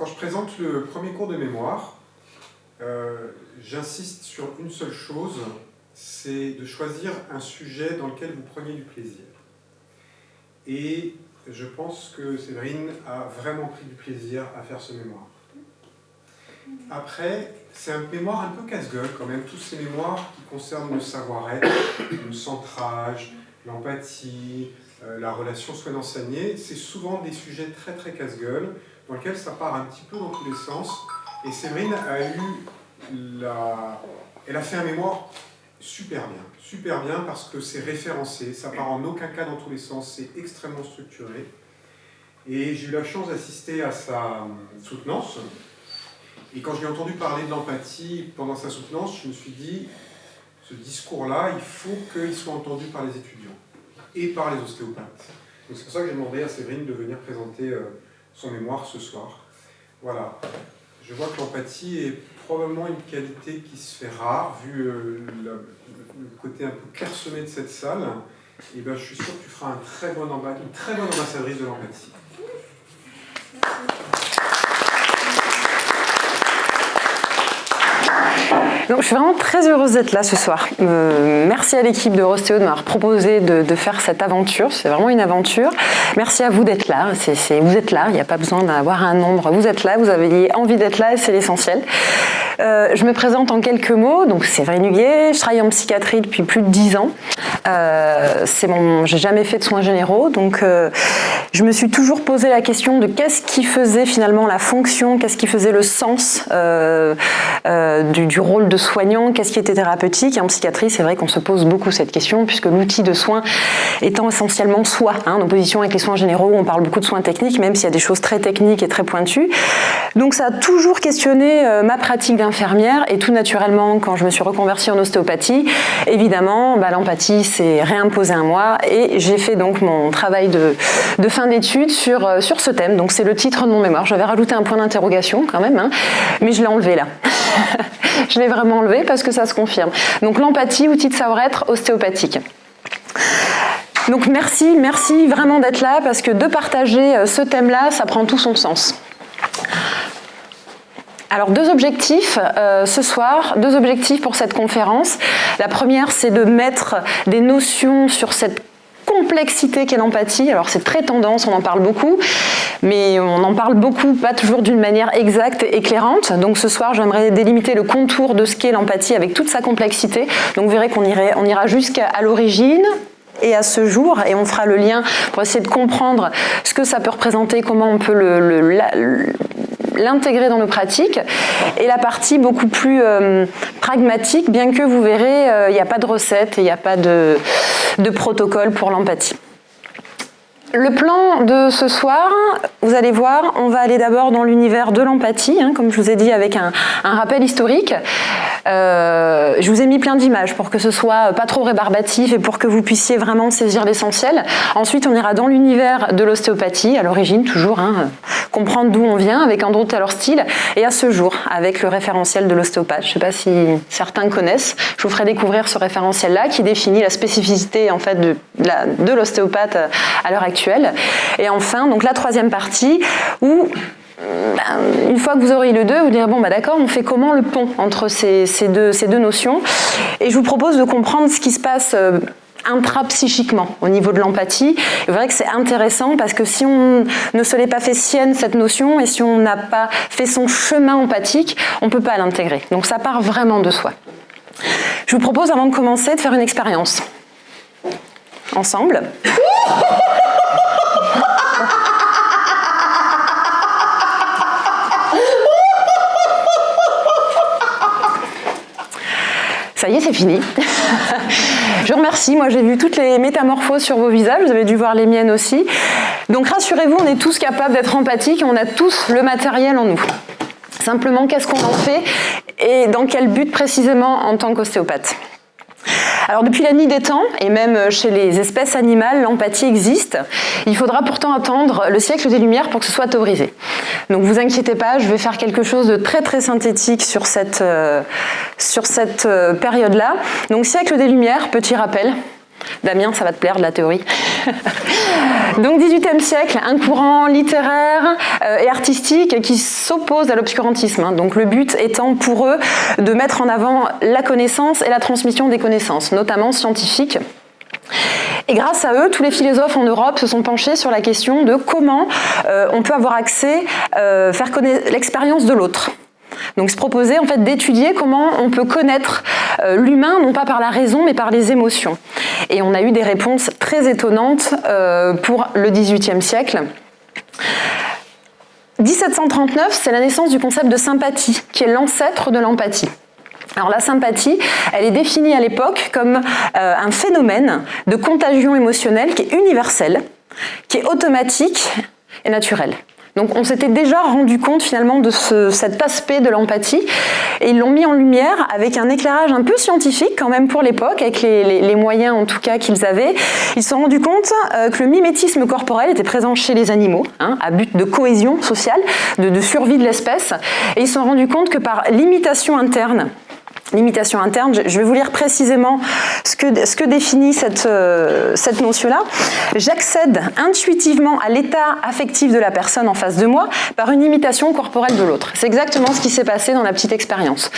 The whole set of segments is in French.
Quand je présente le premier cours de mémoire, j'insiste sur une seule chose, c'est de choisir un sujet dans lequel vous preniez du plaisir. Et je pense que Séverine a vraiment pris du plaisir à faire ce mémoire. Après, c'est un mémoire un peu casse-gueule quand même, tous ces mémoires qui concernent le savoir-être, le centrage, l'empathie, la relation soignant-enseigné, c'est souvent des sujets très très casse-gueule, dans lesquels ça part un petit peu dans tous les sens. Et Séverine elle a fait un mémoire super bien parce que c'est référencé, ça part en aucun cas dans tous les sens, c'est extrêmement structuré. Et j'ai eu la chance d'assister à sa soutenance. Et quand je l'ai entendu parler de l'empathie pendant sa soutenance, je me suis dit, ce discours-là, il faut qu'il soit entendu par les étudiants et par les ostéopathes. Donc c'est pour ça que j'ai demandé à Séverine de venir présenter son mémoire ce soir. Voilà. Je vois que l'empathie est probablement une qualité qui se fait rare, vu le côté un peu clairsemé de cette salle. Et ben, je suis sûr que tu feras une très bonne ambassadrice de l'empathie. Donc, je suis vraiment très heureuse d'être là ce soir. Merci à l'équipe de Rostéo de m'avoir proposé de faire cette aventure. C'est vraiment une aventure. Merci à vous d'être là. Vous êtes là, il n'y a pas besoin d'avoir un nombre. Vous êtes là, vous avez envie d'être là et c'est l'essentiel. Je me présente en quelques mots. Donc, Séverine Huguet, je travaille en psychiatrie depuis plus de 10 ans. J'ai jamais fait de soins généraux. Donc, je me suis toujours posé la question de qu'est-ce qui faisait finalement la fonction, qu'est-ce qui faisait le sens du rôle de soignant, qu'est-ce qui était thérapeutique. Et en psychiatrie, c'est vrai qu'on se pose beaucoup cette question, puisque l'outil de soin étant essentiellement soi, en opposition avec les soins généraux, où on parle beaucoup de soins techniques, même s'il y a des choses très techniques et très pointues. Donc ça a toujours questionné ma pratique d'infirmière, et tout naturellement, quand je me suis reconvertie en ostéopathie, évidemment, l'empathie s'est réimposée à moi, et j'ai fait donc mon travail de fin d'études sur ce thème. Donc c'est le titre de mon mémoire. J'avais rajouté un point d'interrogation quand même, mais je l'ai enlevé là. Je l'ai vraiment enlevé parce que ça se confirme. Donc l'empathie, outil de savoir-être ostéopathique. Donc merci vraiment d'être là, parce que de partager ce thème-là, ça prend tout son sens. Alors 2 objectifs ce soir, 2 objectifs pour cette conférence. La première, c'est de mettre des notions sur cette complexité qu'est l'empathie. Alors c'est très tendance, on en parle beaucoup, mais on en parle beaucoup, pas toujours d'une manière exacte et éclairante. Donc ce soir, j'aimerais délimiter le contour de ce qu'est l'empathie avec toute sa complexité. Donc vous verrez qu'on ira jusqu'à l'origine et à ce jour, et on fera le lien pour essayer de comprendre ce que ça peut représenter, comment on peut l'intégrer dans nos pratiques, et la partie beaucoup plus pragmatique, bien que vous verrez, il n'y a pas de recette et il n'y a pas de protocole pour l'empathie. Le plan de ce soir, vous allez voir, on va aller d'abord dans l'univers de l'empathie, comme je vous ai dit, avec un rappel historique. Je vous ai mis plein d'images pour que ce soit pas trop rébarbatif et pour que vous puissiez vraiment saisir l'essentiel. Ensuite, on ira dans l'univers de l'ostéopathie, à l'origine toujours, comprendre d'où on vient avec Andrew Taylor-Still, et à ce jour avec le référentiel de l'ostéopathe. Je ne sais pas si certains connaissent. Je vous ferai découvrir ce référentiel-là qui définit la spécificité en fait de l'ostéopathe à l'heure actuelle. Et enfin, donc la 3e partie où une fois que vous aurez le 2, vous direz d'accord, on fait comment le pont entre ces deux notions, et je vous propose de comprendre ce qui se passe intrapsychiquement au niveau de l'empathie. Vous verrez que c'est intéressant parce que si on ne se l'est pas fait sienne cette notion, et si on n'a pas fait son chemin empathique, on ne peut pas l'intégrer. Donc ça part vraiment de soi. Je vous propose, avant de commencer, de faire une expérience ensemble. Ça y est, c'est fini. Je vous remercie. Moi, j'ai vu toutes les métamorphoses sur vos visages. Vous avez dû voir les miennes aussi. Donc, rassurez-vous, on est tous capables d'être empathiques et on a tous le matériel en nous. Simplement, qu'est-ce qu'on en fait et dans quel but précisément en tant qu'ostéopathe ? Alors depuis la nuit des temps, et même chez les espèces animales, l'empathie existe. Il faudra pourtant attendre le siècle des Lumières pour que ce soit théorisé. Donc vous inquiétez pas, je vais faire quelque chose de très très synthétique sur cette période-là. Donc siècle des Lumières, petit rappel. Damien, ça va te plaire de la théorie. Donc 18e siècle, un courant littéraire et artistique qui s'oppose à l'obscurantisme. Donc le but étant pour eux de mettre en avant la connaissance et la transmission des connaissances, notamment scientifiques. Et grâce à eux, tous les philosophes en Europe se sont penchés sur la question de comment on peut avoir accès, faire connaître l'expérience de l'autre. Donc se proposer en fait d'étudier comment on peut connaître l'humain, non pas par la raison, mais par les émotions. Et on a eu des réponses très étonnantes pour le XVIIIe siècle. 1739, c'est la naissance du concept de sympathie, qui est l'ancêtre de l'empathie. Alors la sympathie, elle est définie à l'époque comme un phénomène de contagion émotionnelle qui est universel, qui est automatique et naturel. Donc on s'était déjà rendu compte finalement de cet aspect de l'empathie et ils l'ont mis en lumière avec un éclairage un peu scientifique quand même pour l'époque, avec les moyens en tout cas qu'ils avaient. Ils se sont rendus compte que le mimétisme corporel était présent chez les animaux, à but de cohésion sociale, de survie de l'espèce, et ils se sont rendus compte que par l'imitation interne, je vais vous lire précisément ce que définit cette notion-là. J'accède intuitivement à l'état affectif de la personne en face de moi par une imitation corporelle de l'autre. C'est exactement ce qui s'est passé dans la petite expérience.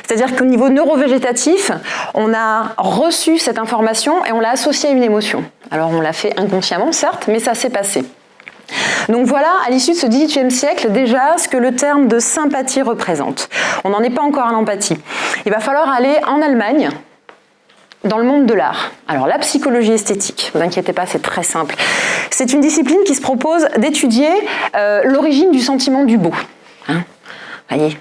C'est-à-dire qu'au niveau neurovégétatif, on a reçu cette information et on l'a associée à une émotion. Alors on l'a fait inconsciemment, certes, mais ça s'est passé. Donc voilà, à l'issue de ce XVIIIe siècle, déjà, ce que le terme de sympathie représente. On n'en est pas encore à l'empathie. Il va falloir aller en Allemagne, dans le monde de l'art. Alors la psychologie esthétique, ne vous inquiétez pas, c'est très simple. C'est une discipline qui se propose d'étudier l'origine du sentiment du beau. Voyez.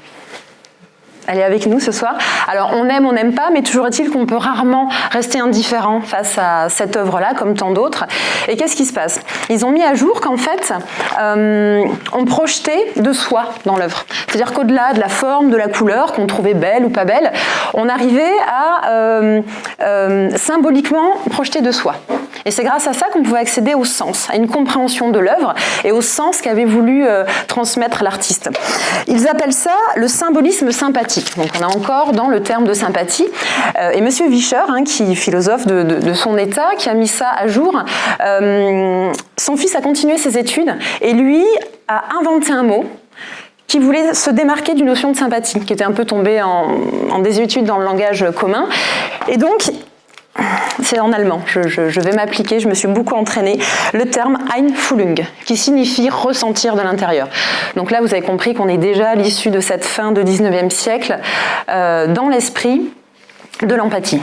Elle est avec nous ce soir. Alors on aime, on n'aime pas, mais toujours est-il qu'on peut rarement rester indifférent face à cette œuvre-là, comme tant d'autres. Et qu'est-ce qui se passe? Ils ont mis à jour qu'en fait, on projetait de soi dans l'œuvre. C'est-à-dire qu'au-delà de la forme, de la couleur, qu'on trouvait belle ou pas belle, on arrivait à symboliquement projeter de soi. Et c'est grâce à ça qu'on pouvait accéder au sens, à une compréhension de l'œuvre et au sens qu'avait voulu transmettre l'artiste. Ils appellent ça le symbolisme sympathique. Donc on est encore dans le terme de sympathie. Et Monsieur Vischer, qui est philosophe de son état, qui a mis ça à jour, son fils a continué ses études et lui a inventé un mot qui voulait se démarquer d'une notion de sympathie, qui était un peu tombée en désuétude dans le langage commun. Et donc, c'est en allemand, je vais m'appliquer, je me suis beaucoup entraînée, le terme Einfühlung, qui signifie ressentir de l'intérieur. Donc là, vous avez compris qu'on est déjà à l'issue de cette fin de 19e siècle dans l'esprit de l'empathie.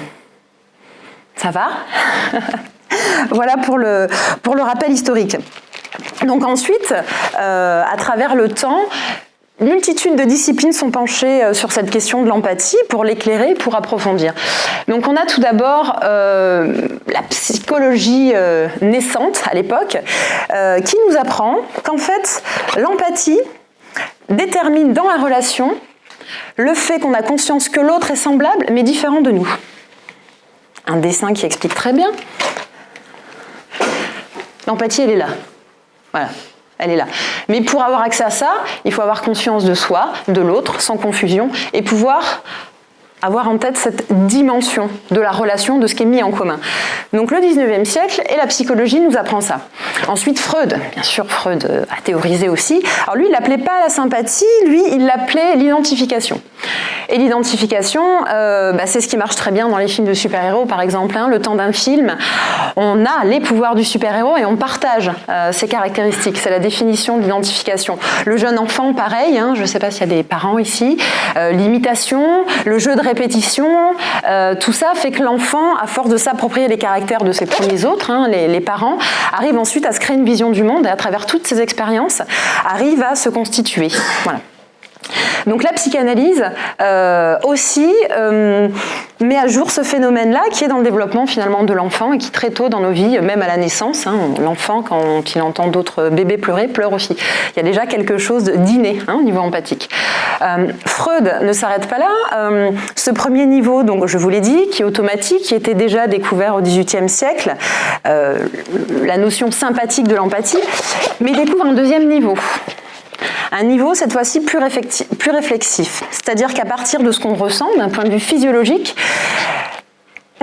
Ça va? Voilà pour le rappel historique. Donc ensuite, à travers le temps, multitude de disciplines sont penchées sur cette question de l'empathie pour l'éclairer, pour approfondir. Donc on a tout d'abord la psychologie naissante à l'époque qui nous apprend qu'en fait l'empathie détermine dans la relation le fait qu'on a conscience que l'autre est semblable mais différent de nous. Un dessin qui explique très bien. L'empathie, elle est là. Voilà. Elle est là. Mais pour avoir accès à ça, il faut avoir conscience de soi, de l'autre, sans confusion, et pouvoir avoir en tête cette dimension de la relation, de ce qui est mis en commun. Donc le 19e siècle et la psychologie nous apprend ça. Ensuite Freud, bien sûr Freud a théorisé aussi. Alors lui il l'appelait pas la sympathie, lui il l'appelait l'identification. Et l'identification, c'est ce qui marche très bien dans les films de super-héros par exemple. Le temps d'un film, on a les pouvoirs du super-héros et on partage ses caractéristiques. C'est la définition de l'identification. Le jeune enfant, pareil, je ne sais pas s'il y a des parents ici, l'imitation, le jeu de répétition, tout ça fait que l'enfant, à force de s'approprier les caractères de ses premiers autres, les parents, arrive ensuite à se créer une vision du monde et à travers toutes ces expériences, arrive à se constituer. Voilà. Donc la psychanalyse aussi met à jour ce phénomène-là qui est dans le développement finalement de l'enfant et qui très tôt dans nos vies, même à la naissance, l'enfant quand il entend d'autres bébés pleurer, pleure aussi. Il y a déjà quelque chose d'inné au niveau empathique. Freud ne s'arrête pas là. Ce premier niveau, donc je vous l'ai dit, qui est automatique, qui était déjà découvert au XVIIIe siècle, la notion sympathique de l'empathie, mais il découvre un deuxième niveau. Un niveau, cette fois-ci, plus réflexif. C'est-à-dire qu'à partir de ce qu'on ressent, d'un point de vue physiologique,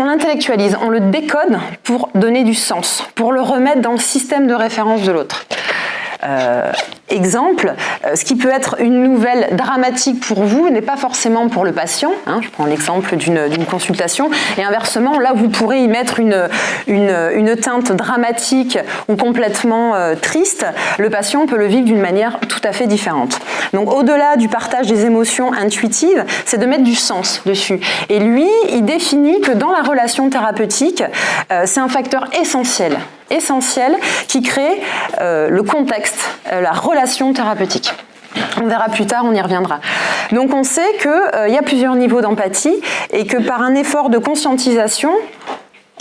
on l'intellectualise, on le décode pour donner du sens, pour le remettre dans le système de référence de l'autre. Exemple, ce qui peut être une nouvelle dramatique pour vous n'est pas forcément pour le patient. Je prends l'exemple d'une consultation. Et inversement, là, vous pourrez y mettre une teinte dramatique ou complètement triste. Le patient peut le vivre d'une manière tout à fait différente. Donc, au-delà du partage des émotions intuitives, c'est de mettre du sens dessus. Et lui, il définit que dans la relation thérapeutique, c'est un facteur essentiel qui crée le contexte, la relation thérapeutique. On verra plus tard, on y reviendra. Donc on sait qu'il y a plusieurs niveaux d'empathie et que par un effort de conscientisation,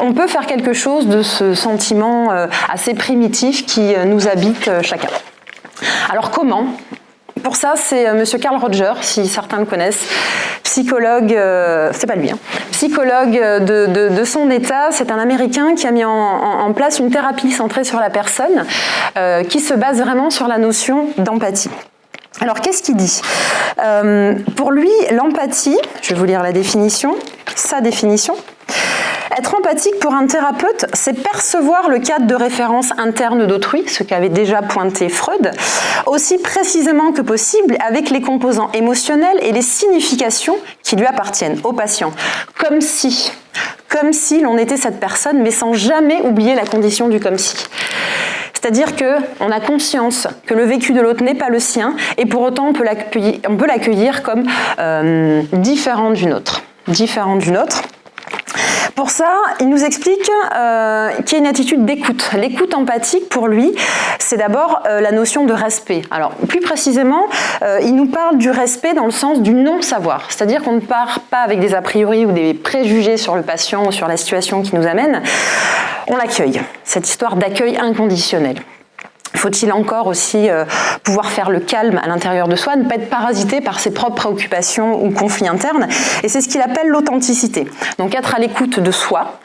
on peut faire quelque chose de ce sentiment assez primitif qui nous habite chacun. Alors comment ? Pour ça, c'est M. Carl Rogers, si certains le connaissent, psychologue, c'est pas lui, psychologue de son état. C'est un Américain qui a mis en place une thérapie centrée sur la personne qui se base vraiment sur la notion d'empathie. Alors, qu'est-ce qu'il dit ? Pour lui, l'empathie, je vais vous lire la définition, sa définition. Être empathique pour un thérapeute, c'est percevoir le cadre de référence interne d'autrui, ce qu'avait déjà pointé Freud, aussi précisément que possible avec les composants émotionnels et les significations qui lui appartiennent au patient. Comme si l'on était cette personne, mais sans jamais oublier la condition du comme si. C'est-à-dire qu'on a conscience que le vécu de l'autre n'est pas le sien, et pour autant on peut l'accueillir comme différent d'une autre. Pour ça, il nous explique qu'il y a une attitude d'écoute. L'écoute empathique, pour lui, c'est d'abord la notion de respect. Alors, plus précisément, il nous parle du respect dans le sens du non-savoir. C'est-à-dire qu'on ne part pas avec des a priori ou des préjugés sur le patient ou sur la situation qui nous amène. On l'accueille. Cette histoire d'accueil inconditionnel. Faut-il encore aussi pouvoir faire le calme à l'intérieur de soi, ne pas être parasité par ses propres préoccupations ou conflits internes. Et c'est ce qu'il appelle l'authenticité. Donc être à l'écoute de soi,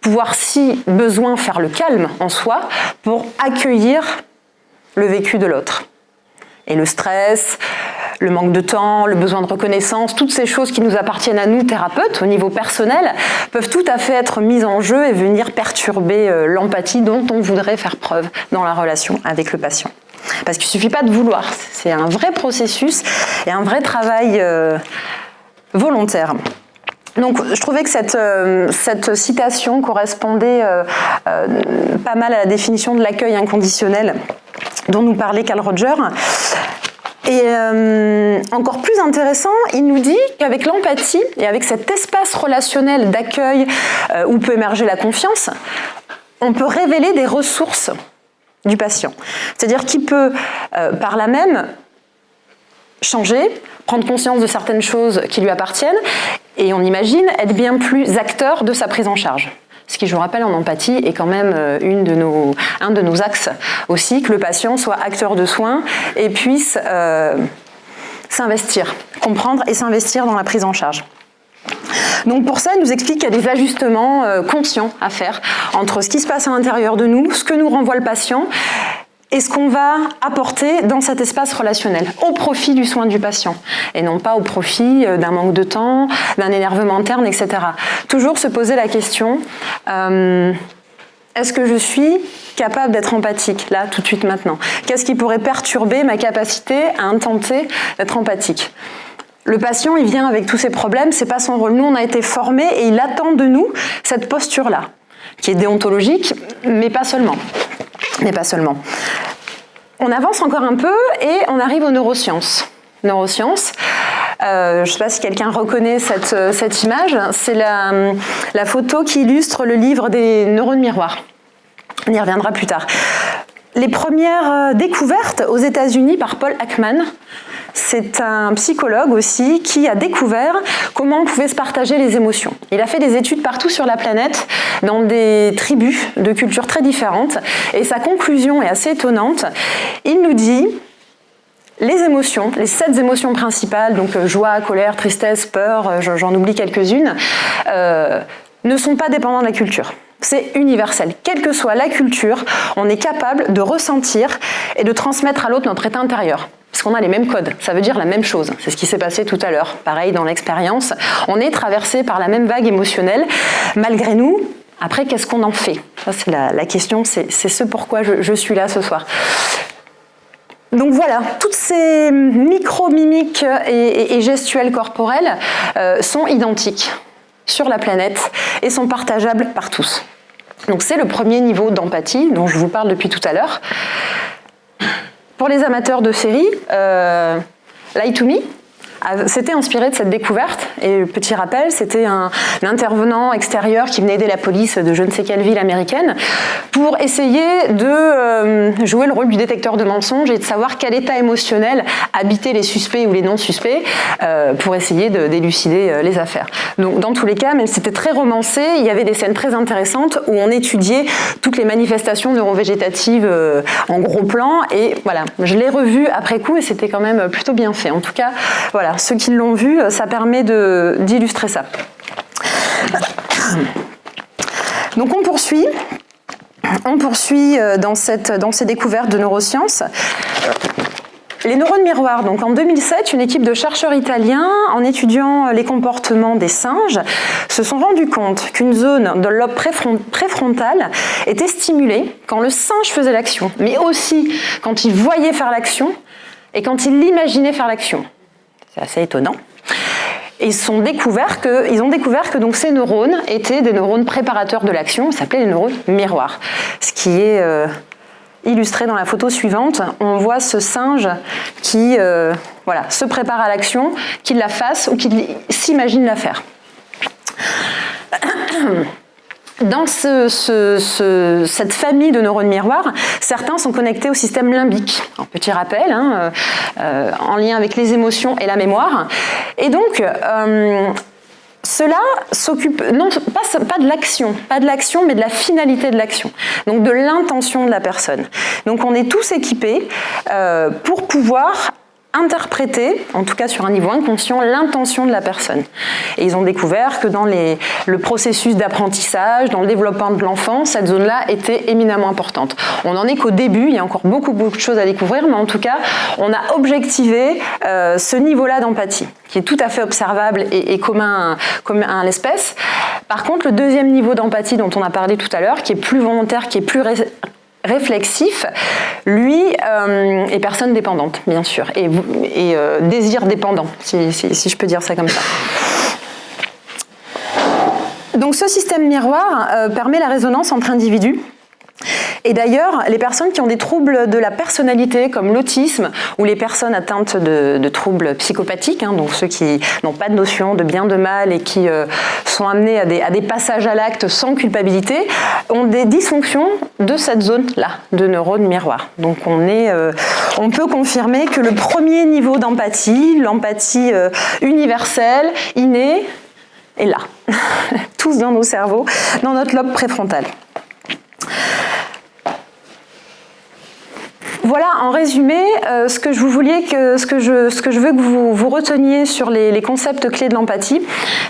pouvoir si besoin faire le calme en soi pour accueillir le vécu de l'autre. Et le stress, le manque de temps, le besoin de reconnaissance, toutes ces choses qui nous appartiennent à nous, thérapeutes, au niveau personnel, peuvent tout à fait être mises en jeu et venir perturber l'empathie dont on voudrait faire preuve dans la relation avec le patient. Parce qu'il ne suffit pas de vouloir, c'est un vrai processus et un vrai travail volontaire. Donc, je trouvais que cette citation correspondait pas mal à la définition de l'accueil inconditionnel dont nous parlait Carl Rogers. Et encore plus intéressant, il nous dit qu'avec l'empathie et avec cet espace relationnel d'accueil où peut émerger la confiance, on peut révéler des ressources du patient. C'est-à-dire qu'il peut, par là même, changer, prendre conscience de certaines choses qui lui appartiennent, et on imagine être bien plus acteur de sa prise en charge. Ce qui, je vous rappelle, en empathie est quand même un de nos axes aussi, que le patient soit acteur de soins et puisse s'investir, comprendre et s'investir dans la prise en charge. Donc pour ça, il nous explique qu'il y a des ajustements conscients à faire entre ce qui se passe à l'intérieur de nous, ce que nous renvoie le patient, et ce qu'on va apporter dans cet espace relationnel, au profit du soin du patient, et non pas au profit d'un manque de temps, d'un énervement interne, etc. Toujours se poser la question, est-ce que je suis capable d'être empathique, là, tout de suite, maintenant ? Qu'est-ce qui pourrait perturber ma capacité à intenter d'être empathique ? Le patient, il vient avec tous ses problèmes, c'est pas son rôle. Nous, on a été formés et il attend de nous cette posture-là, qui est déontologique, mais pas seulement. On avance encore un peu et on arrive aux neurosciences. Je ne sais pas si quelqu'un reconnaît cette image. C'est la photo qui illustre le livre des neurones miroirs. On y reviendra plus tard. Les premières découvertes aux États-Unis par Paul Ekman, c'est un psychologue aussi qui a découvert comment on pouvait se partager les émotions. Il a fait des études partout sur la planète, dans des tribus de cultures très différentes, et sa conclusion est assez étonnante. Il nous dit, les émotions, les 7 émotions principales, donc joie, colère, tristesse, peur, j'en oublie quelques-unes, ne sont pas dépendants de la culture. C'est universel. Quelle que soit la culture, on est capable de ressentir et de transmettre à l'autre notre état intérieur. Parce qu'on a les mêmes codes, ça veut dire la même chose. C'est ce qui s'est passé tout à l'heure. Pareil dans l'expérience, on est traversé par la même vague émotionnelle. Malgré nous, après, qu'est-ce qu'on en fait? Ça, c'est la question, c'est ce pourquoi je suis là ce soir. Donc voilà, toutes ces micro-mimiques et gestuelles corporelles sont identiques sur la planète et sont partageables par tous. Donc c'est le premier niveau d'empathie dont je vous parle depuis tout à l'heure. Pour les amateurs de séries, Lie to Me s'était inspiré de cette découverte. Et petit rappel, c'était un intervenant extérieur qui venait aider la police de je ne sais quelle ville américaine pour essayer de jouer le rôle du détecteur de mensonges et de savoir quel état émotionnel habitait les suspects ou les non-suspects pour essayer de d'élucider les affaires. Donc dans tous les cas, même si c'était très romancé, il y avait des scènes très intéressantes où on étudiait toutes les manifestations neurovégétatives en gros plan. Et voilà, je l'ai revu après coup et c'était quand même plutôt bien fait. En tout cas, voilà. Ceux qui l'ont vu, ça permet d'illustrer ça. Donc on poursuit dans ces découvertes de neurosciences. Les neurones miroirs. Donc en 2007, une équipe de chercheurs italiens, en étudiant les comportements des singes, se sont rendus compte qu'une zone de lobe préfrontal était stimulée quand le singe faisait l'action, mais aussi quand il voyait faire l'action et quand il imaginait faire l'action. C'est assez étonnant. Et ils ont découvert que donc, ces neurones étaient des neurones préparateurs de l'action, ça s'appelait les neurones miroirs. Ce qui est illustré dans la photo suivante, on voit ce singe qui se prépare à l'action, qu'il la fasse ou qu'il s'imagine la faire. Dans cette famille de neurones miroirs, certains sont connectés au système limbique. Un petit rappel, en lien avec les émotions et la mémoire. Et donc, cela s'occupe non pas de l'action, mais de la finalité de l'action. Donc de l'intention de la personne. Donc on est tous équipés pour pouvoir interpréter, en tout cas sur un niveau inconscient, l'intention de la personne. Et ils ont découvert que dans le processus d'apprentissage, dans le développement de l'enfant, cette zone-là était éminemment importante. On n'en est qu'au début, il y a encore beaucoup de choses à découvrir, mais en tout cas, on a objectivé ce niveau-là d'empathie, qui est tout à fait observable et commun à l'espèce. Par contre, le deuxième niveau d'empathie dont on a parlé tout à l'heure, qui est plus volontaire, qui est plus réflexif, lui est personne dépendante, bien sûr, et désir dépendant, si je peux dire ça comme ça. Donc ce système miroir permet la résonance entre individus. Et d'ailleurs, les personnes qui ont des troubles de la personnalité, comme l'autisme, ou les personnes atteintes de troubles psychopathiques, donc ceux qui n'ont pas de notion de bien, de mal, et qui sont amenés à des passages à l'acte sans culpabilité, ont des dysfonctions de cette zone-là, de neurones miroirs. Donc on peut confirmer que le premier niveau d'empathie, l'empathie universelle, innée, est là, tous dans nos cerveaux, dans notre lobe préfrontal. Voilà, en résumé, ce que je veux que vous reteniez sur les concepts clés de l'empathie,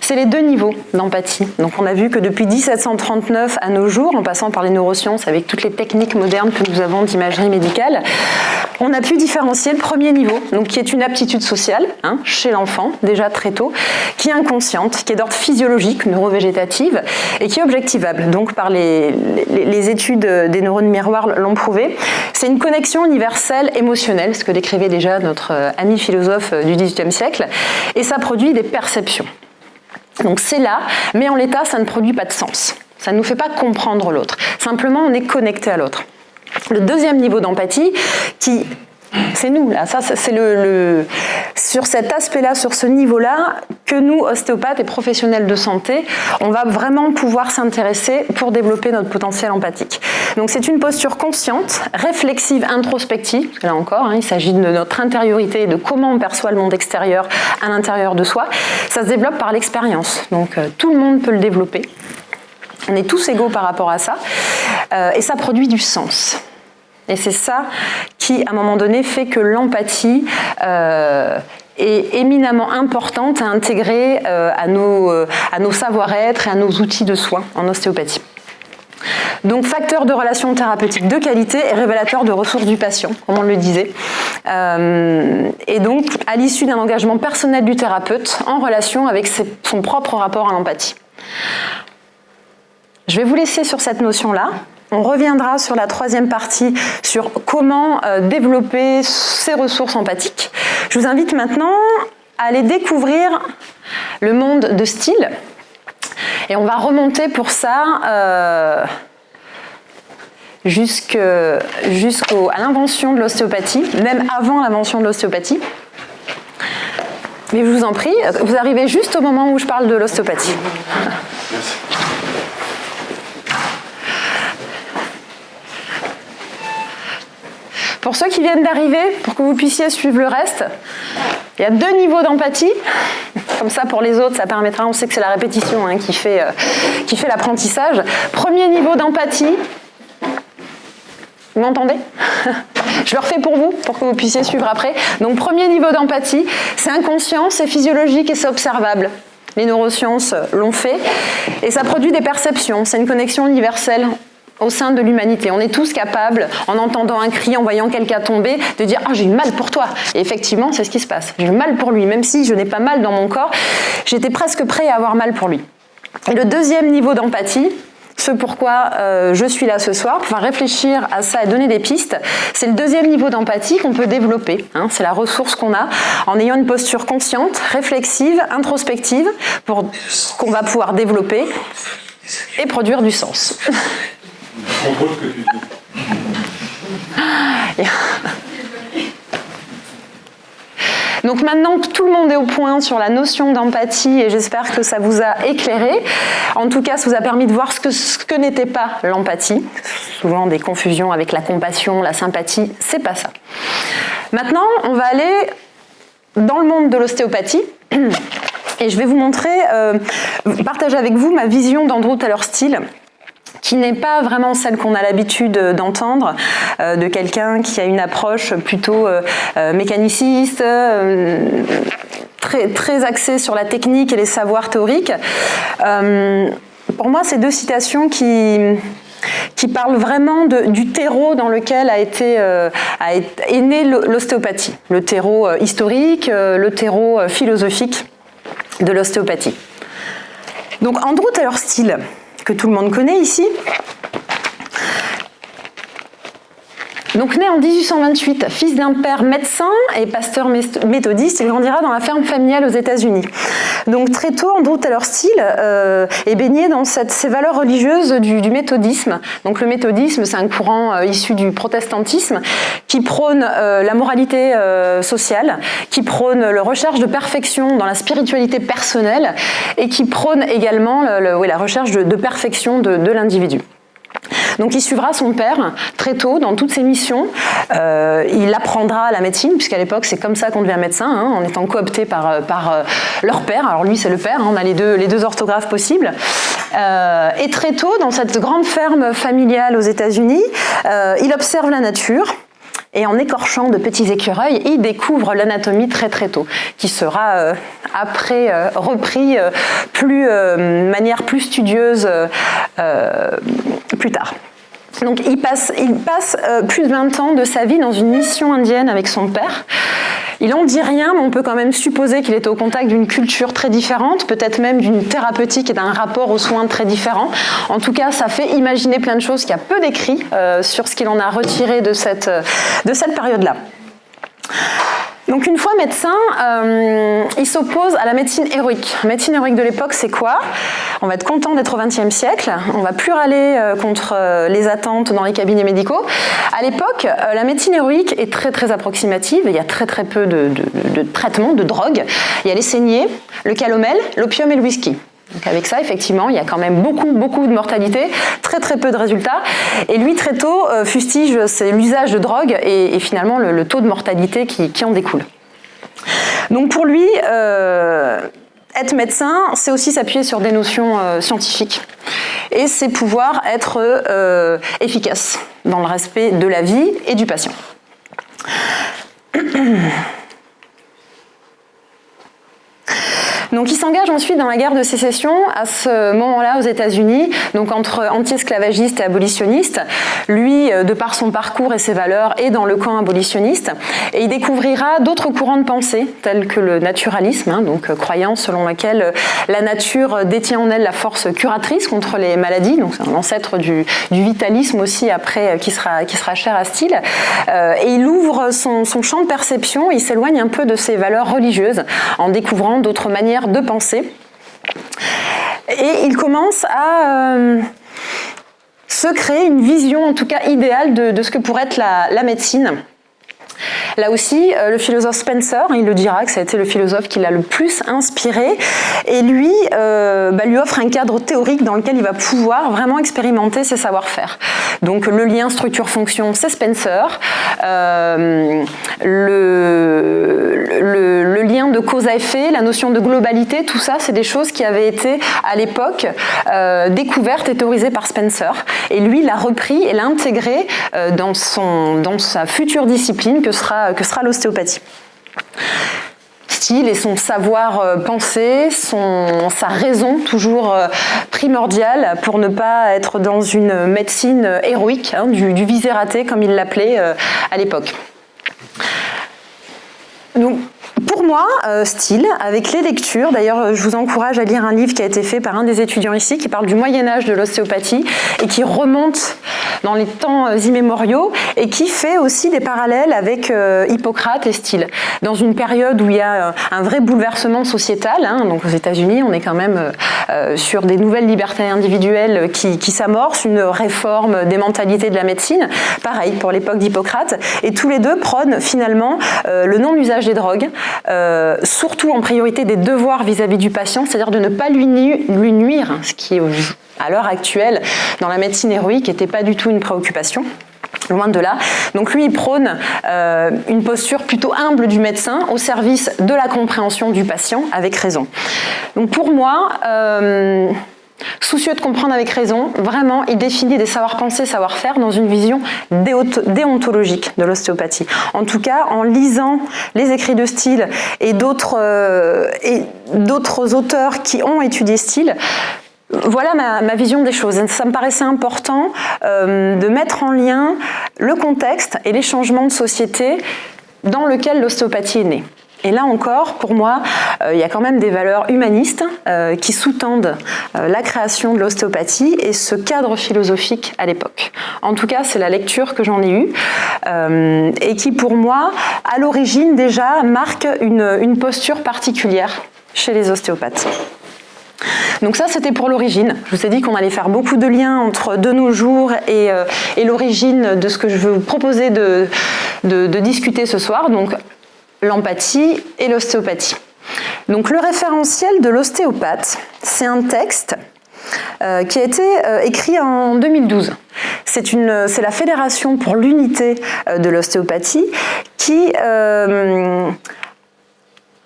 c'est les deux niveaux d'empathie. Donc on a vu que depuis 1739 à nos jours, en passant par les neurosciences avec toutes les techniques modernes que nous avons d'imagerie médicale, on a pu différencier le premier niveau, donc qui est une aptitude sociale, chez l'enfant, déjà très tôt, qui est inconsciente, qui est d'ordre physiologique, neurovégétative, et qui est objectivable. Donc par les études des neurones miroirs l'ont prouvé. C'est une connexion universelle émotionnelle, ce que décrivait déjà notre ami philosophe du XVIIIe siècle, et ça produit des perceptions. Donc c'est là, mais en l'état, ça ne produit pas de sens. Ça ne nous fait pas comprendre l'autre. Simplement, on est connecté à l'autre. Le deuxième niveau d'empathie, c'est nous, là, ça c'est sur cet aspect-là, sur ce niveau-là, que nous, ostéopathes et professionnels de santé, on va vraiment pouvoir s'intéresser pour développer notre potentiel empathique. Donc c'est une posture consciente, réflexive, introspective, là encore, il s'agit de notre intériorité et de comment on perçoit le monde extérieur à l'intérieur de soi. Ça se développe par l'expérience, donc tout le monde peut le développer. On est tous égaux par rapport à ça, et ça produit du sens. Et c'est ça qui, à un moment donné, fait que l'empathie est éminemment importante à intégrer à nos savoir-être et à nos outils de soins en ostéopathie. Donc facteur de relations thérapeutiques de qualité et révélateur de ressources du patient, comme on le disait. Et donc à l'issue d'un engagement personnel du thérapeute en relation avec son propre rapport à l'empathie. Je vais vous laisser sur cette notion-là. On reviendra sur la troisième partie, sur comment développer ces ressources empathiques. Je vous invite maintenant à aller découvrir le monde de style. Et on va remonter pour ça à l'invention de l'ostéopathie, même avant l'invention de l'ostéopathie. Mais je vous en prie, vous arrivez juste au moment où je parle de l'ostéopathie. Merci. Pour ceux qui viennent d'arriver, pour que vous puissiez suivre le reste, il y a 2 niveaux d'empathie. Comme ça, pour les autres, ça permettra, on sait que c'est la répétition qui fait l'apprentissage. Premier niveau d'empathie. Vous m'entendez? Je le refais pour vous, pour que vous puissiez suivre après. Donc, premier niveau d'empathie, c'est inconscient, c'est physiologique et c'est observable. Les neurosciences l'ont fait. Et ça produit des perceptions. C'est une connexion universelle au sein de l'humanité. On est tous capables, en entendant un cri, en voyant quelqu'un tomber, de dire « Ah, j'ai eu mal pour toi ». Et effectivement, c'est ce qui se passe. J'ai eu mal pour lui. Même si je n'ai pas mal dans mon corps, j'étais presque prêt à avoir mal pour lui. Et le deuxième niveau d'empathie, ce pourquoi je suis là ce soir, pour réfléchir à ça et donner des pistes, c'est le deuxième niveau d'empathie qu'on peut développer. C'est la ressource qu'on a en ayant une posture consciente, réflexive, introspective, qu'on va pouvoir développer et produire du sens. En gros, ce que tu dis. Donc maintenant que tout le monde est au point sur la notion d'empathie, et j'espère que ça vous a éclairé, en tout cas ça vous a permis de voir ce que n'était pas l'empathie. Souvent des confusions avec la compassion, la sympathie, c'est pas ça. Maintenant, on va aller dans le monde de l'ostéopathie. Et je vais vous montrer, partager avec vous ma vision d'Andrew Taylor-Still, qui n'est pas vraiment celle qu'on a l'habitude d'entendre, de quelqu'un qui a une approche plutôt mécaniciste, très axée sur la technique et les savoirs théoriques. Pour moi, c'est 2 citations qui parlent vraiment du terreau dans lequel est née l'ostéopathie. Le terreau historique, le terreau philosophique de l'ostéopathie. Donc Andrew Taylor-Still, que tout le monde connaît ici. Donc né en 1828, fils d'un père médecin et pasteur méthodiste, il grandira dans la ferme familiale aux États-Unis. Donc très tôt, Andrew Taylor-Still est baigné dans ces valeurs religieuses du méthodisme. Donc le méthodisme, c'est un courant issu du protestantisme qui prône la moralité sociale, qui prône la recherche de perfection dans la spiritualité personnelle et qui prône également la recherche de perfection de l'individu. Donc il suivra son père très tôt dans toutes ses missions. Il apprendra la médecine, puisqu'à l'époque c'est comme ça qu'on devient médecin, en étant coopté par leur père. Alors lui c'est le père, on a les deux orthographes possibles. Et très tôt, dans cette grande ferme familiale aux États-Unis, il observe la nature. Et en écorchant de petits écureuils, il découvre l'anatomie très très tôt, qui sera après repris de manière plus studieuse plus tard. Donc il passe plus de 20 ans de sa vie dans une mission indienne avec son père. Il n'en dit rien, mais on peut quand même supposer qu'il était au contact d'une culture très différente, peut-être même d'une thérapeutique et d'un rapport aux soins très différent. En tout cas, ça fait imaginer plein de choses qu'il y a peu d'écrits sur ce qu'il en a retiré de cette période-là. Donc une fois médecin, il s'oppose à la médecine héroïque. La médecine héroïque de l'époque, c'est quoi? On va être content d'être au XXe siècle, on va plus râler contre les attentes dans les cabinets médicaux. À l'époque, la médecine héroïque est très très approximative, il y a très très peu de traitements, de drogues. Il y a les saignées, le calomel, l'opium et le whisky. Donc avec ça, effectivement, il y a quand même beaucoup de mortalité, très très peu de résultats. Et lui, très tôt, fustige l'usage de drogue et finalement le taux de mortalité qui en découle. Donc pour lui, être médecin, c'est aussi s'appuyer sur des notions scientifiques. Et c'est pouvoir être efficace dans le respect de la vie et du patient. Donc il s'engage ensuite dans la guerre de sécession, à ce moment-là aux États-Unis, donc entre anti-esclavagistes et abolitionnistes. Lui, de par son parcours et ses valeurs, est dans le camp abolitionniste, et il découvrira d'autres courants de pensée, tels que le naturalisme, donc croyance selon laquelle la nature détient en elle la force curatrice contre les maladies, donc c'est un ancêtre du vitalisme aussi après, qui sera cher à Steele, et il ouvre son champ de perception, il s'éloigne un peu de ses valeurs religieuses en découvrant d'autres manières de penser, et il commence à se créer une vision en tout cas idéale de ce que pourrait être la médecine. Là aussi, le philosophe Spencer, il le dira que ça a été le philosophe qui l'a le plus inspiré, et lui offre un cadre théorique dans lequel il va pouvoir vraiment expérimenter ses savoir-faire. Donc le lien structure-fonction, c'est Spencer, le lien de cause à effet, la notion de globalité, tout ça, c'est des choses qui avaient été à l'époque découvertes et théorisées par Spencer, et lui l'a repris et l'a intégré dans sa future discipline que sera l'ostéopathie. Steele et son savoir-penser, sa raison toujours primordiale pour ne pas être dans une médecine héroïque, du visé raté comme il l'appelait à l'époque. Donc, pour moi, Steele, avec les lectures, d'ailleurs je vous encourage à lire un livre qui a été fait par un des étudiants ici, qui parle du Moyen-Âge de l'ostéopathie et qui remonte dans les temps immémoriaux et qui fait aussi des parallèles avec Hippocrate et Steele. Dans une période où il y a un vrai bouleversement sociétal, donc aux États-Unis, on est quand même sur des nouvelles libertés individuelles qui s'amorcent, une réforme des mentalités de la médecine, pareil pour l'époque d'Hippocrate, et tous les deux prônent finalement le non-usage des drogues, surtout en priorité des devoirs vis-à-vis du patient, c'est-à-dire de ne pas lui nuire, ce qui est à l'heure actuelle dans la médecine héroïque n'était pas du tout une préoccupation. Loin de là. Donc lui, il prône une posture plutôt humble du médecin au service de la compréhension du patient, avec raison. Donc pour moi, soucieux de comprendre avec raison, vraiment, il définit des savoir-penser, savoir-faire dans une vision déontologique de l'ostéopathie. En tout cas, en lisant les écrits de Steele et d'autres auteurs qui ont étudié Steele, voilà ma vision des choses. Ça me paraissait important de mettre en lien le contexte et les changements de société dans lequel l'ostéopathie est née. Et là encore, pour moi, il y a quand même des valeurs humanistes qui sous-tendent la création de l'ostéopathie et ce cadre philosophique à l'époque. En tout cas, c'est la lecture que j'en ai eue et qui, pour moi, à l'origine déjà, marque une posture particulière chez les ostéopathes. Donc ça, c'était pour l'origine. Je vous ai dit qu'on allait faire beaucoup de liens entre de nos jours et l'origine de ce que je veux vous proposer de discuter ce soir, donc l'empathie et l'ostéopathie. Donc le référentiel de l'ostéopathe, c'est un texte qui a été écrit en 2012. C'est la Fédération pour l'unité de l'ostéopathie qui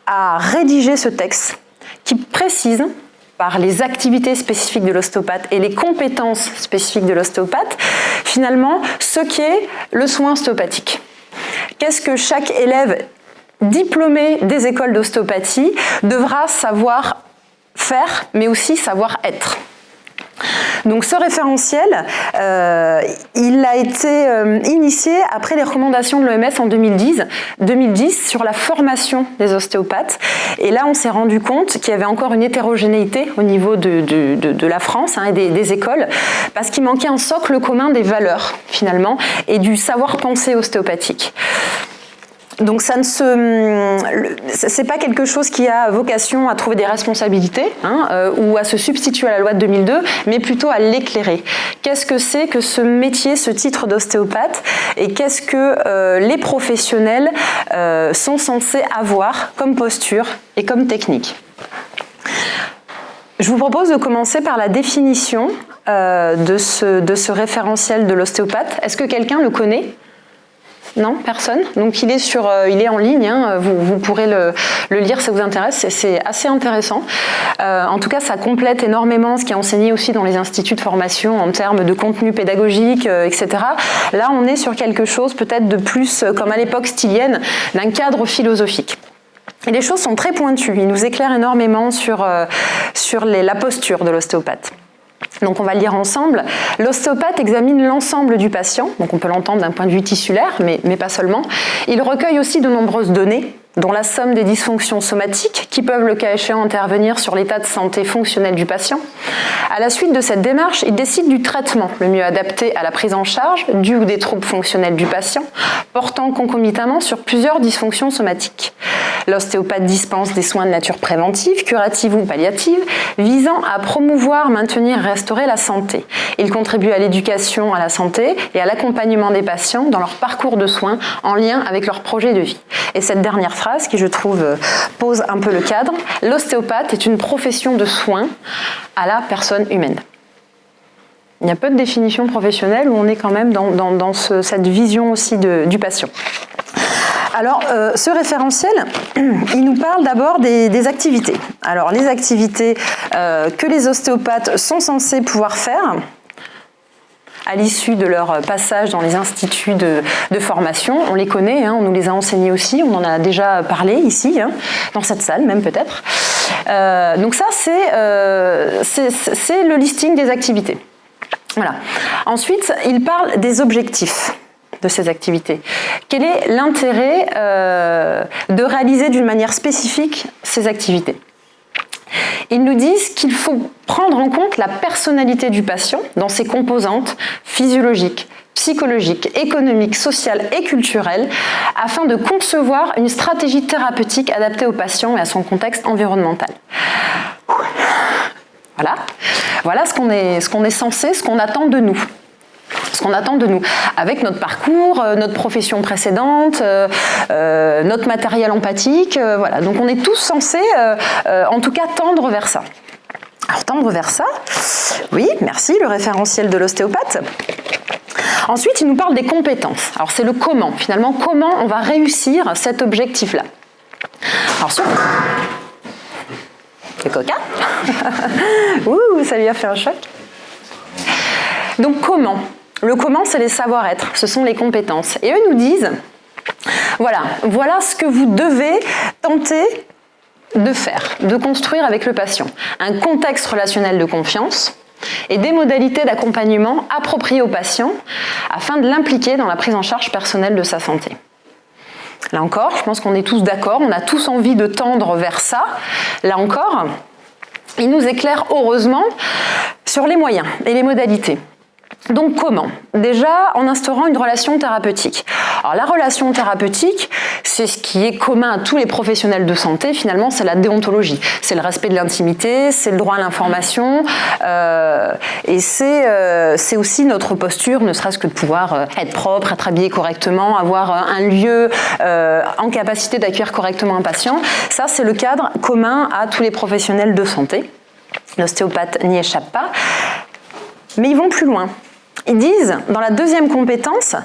a rédigé ce texte qui précise par les activités spécifiques de l'ostéopathe et les compétences spécifiques de l'ostéopathe, finalement, ce qu'est le soin ostéopathique. Qu'est-ce que chaque élève diplômé des écoles d'ostéopathie devra savoir faire, mais aussi savoir être. Donc ce référentiel, il a été initié après les recommandations de l'OMS en 2010 sur la formation des ostéopathes. Et là, on s'est rendu compte qu'il y avait encore une hétérogénéité au niveau de la France et des écoles, parce qu'il manquait un socle commun des valeurs, finalement, et du savoir-penser ostéopathique. Donc c'est pas quelque chose qui a vocation à trouver des responsabilités ou à se substituer à la loi de 2002, mais plutôt à l'éclairer. Qu'est-ce que c'est que ce métier, ce titre d'ostéopathe, et qu'est-ce que les professionnels sont censés avoir comme posture et comme technique? Je vous propose de commencer par la définition de ce référentiel de l'ostéopathe. Est-ce que quelqu'un le connaît ? Non, personne. Donc il est en ligne, vous pourrez le lire si ça vous intéresse, c'est assez intéressant. En tout cas, ça complète énormément ce qui est enseigné aussi dans les instituts de formation en termes de contenu pédagogique, etc. Là, on est sur quelque chose peut-être de plus, comme à l'époque stylienne, d'un cadre philosophique. Et les choses sont très pointues. Il nous éclaire énormément sur la posture de l'ostéopathe. Donc on va le lire ensemble. L'ostéopathe examine l'ensemble du patient, donc on peut l'entendre d'un point de vue tissulaire, mais pas seulement. Il recueille aussi de nombreuses données, dont la somme des dysfonctions somatiques qui peuvent, le cas échéant, intervenir sur l'état de santé fonctionnel du patient. À la suite de cette démarche, il décide du traitement le mieux adapté à la prise en charge du ou des troubles fonctionnels du patient, portant concomitamment sur plusieurs dysfonctions somatiques. L'ostéopathe dispense des soins de nature préventive, curative ou palliative, visant à promouvoir, maintenir et restaurer la santé. Il contribue à l'éducation à la santé et à l'accompagnement des patients dans leur parcours de soins en lien avec leur projet de vie. Et cette dernière phrase, qui je trouve pose un peu le cadre, l'ostéopathe est une profession de soins à la personne humaine. Il y a peu de définitions professionnelles où on est quand même dans cette vision aussi du patient. Alors, ce référentiel, il nous parle d'abord des activités. Alors, les activités que les ostéopathes sont censés pouvoir faire à l'issue de leur passage dans les instituts de formation. On les connaît, on nous les a enseignés aussi, on en a déjà parlé ici, dans cette salle même peut-être. Donc ça, c'est le listing des activités. Voilà. Ensuite, il parle des objectifs de ces activités. Quel est l'intérêt de réaliser d'une manière spécifique ces activités ? Ils nous disent qu'il faut prendre en compte la personnalité du patient dans ses composantes physiologiques, psychologiques, économiques, sociales et culturelles afin de concevoir une stratégie thérapeutique adaptée au patient et à son contexte environnemental. Voilà ce qu'on est censé, ce qu'on attend de nous. Avec notre parcours, notre profession précédente, notre matériel empathique, voilà. Donc on est tous censés, en tout cas, tendre vers ça. Alors tendre vers ça, oui, merci, le référentiel de l'ostéopathe. Ensuite, il nous parle des compétences. Alors c'est le comment, finalement, comment on va réussir cet objectif-là. Alors sur... Le coca. Ouh, ça lui a fait un choc. Donc comment ? Le comment, c'est les savoir-être, ce sont les compétences. Et eux nous disent, voilà ce que vous devez tenter de faire, de construire avec le patient. Un contexte relationnel de confiance et des modalités d'accompagnement appropriées au patient afin de l'impliquer dans la prise en charge personnelle de sa santé. Là encore, je pense qu'on est tous d'accord, on a tous envie de tendre vers ça. Là encore, il nous éclaire heureusement sur les moyens et les modalités. Donc comment ? Déjà en instaurant une relation thérapeutique. Alors la relation thérapeutique, c'est ce qui est commun à tous les professionnels de santé, finalement c'est la déontologie. C'est le respect de l'intimité, c'est le droit à l'information et c'est aussi notre posture, ne serait-ce que de pouvoir être propre, être habillé correctement, avoir un lieu en capacité d'accueillir correctement un patient. Ça c'est le cadre commun à tous les professionnels de santé. L'ostéopathe n'y échappe pas. Mais ils vont plus loin. Ils disent, dans la deuxième compétence,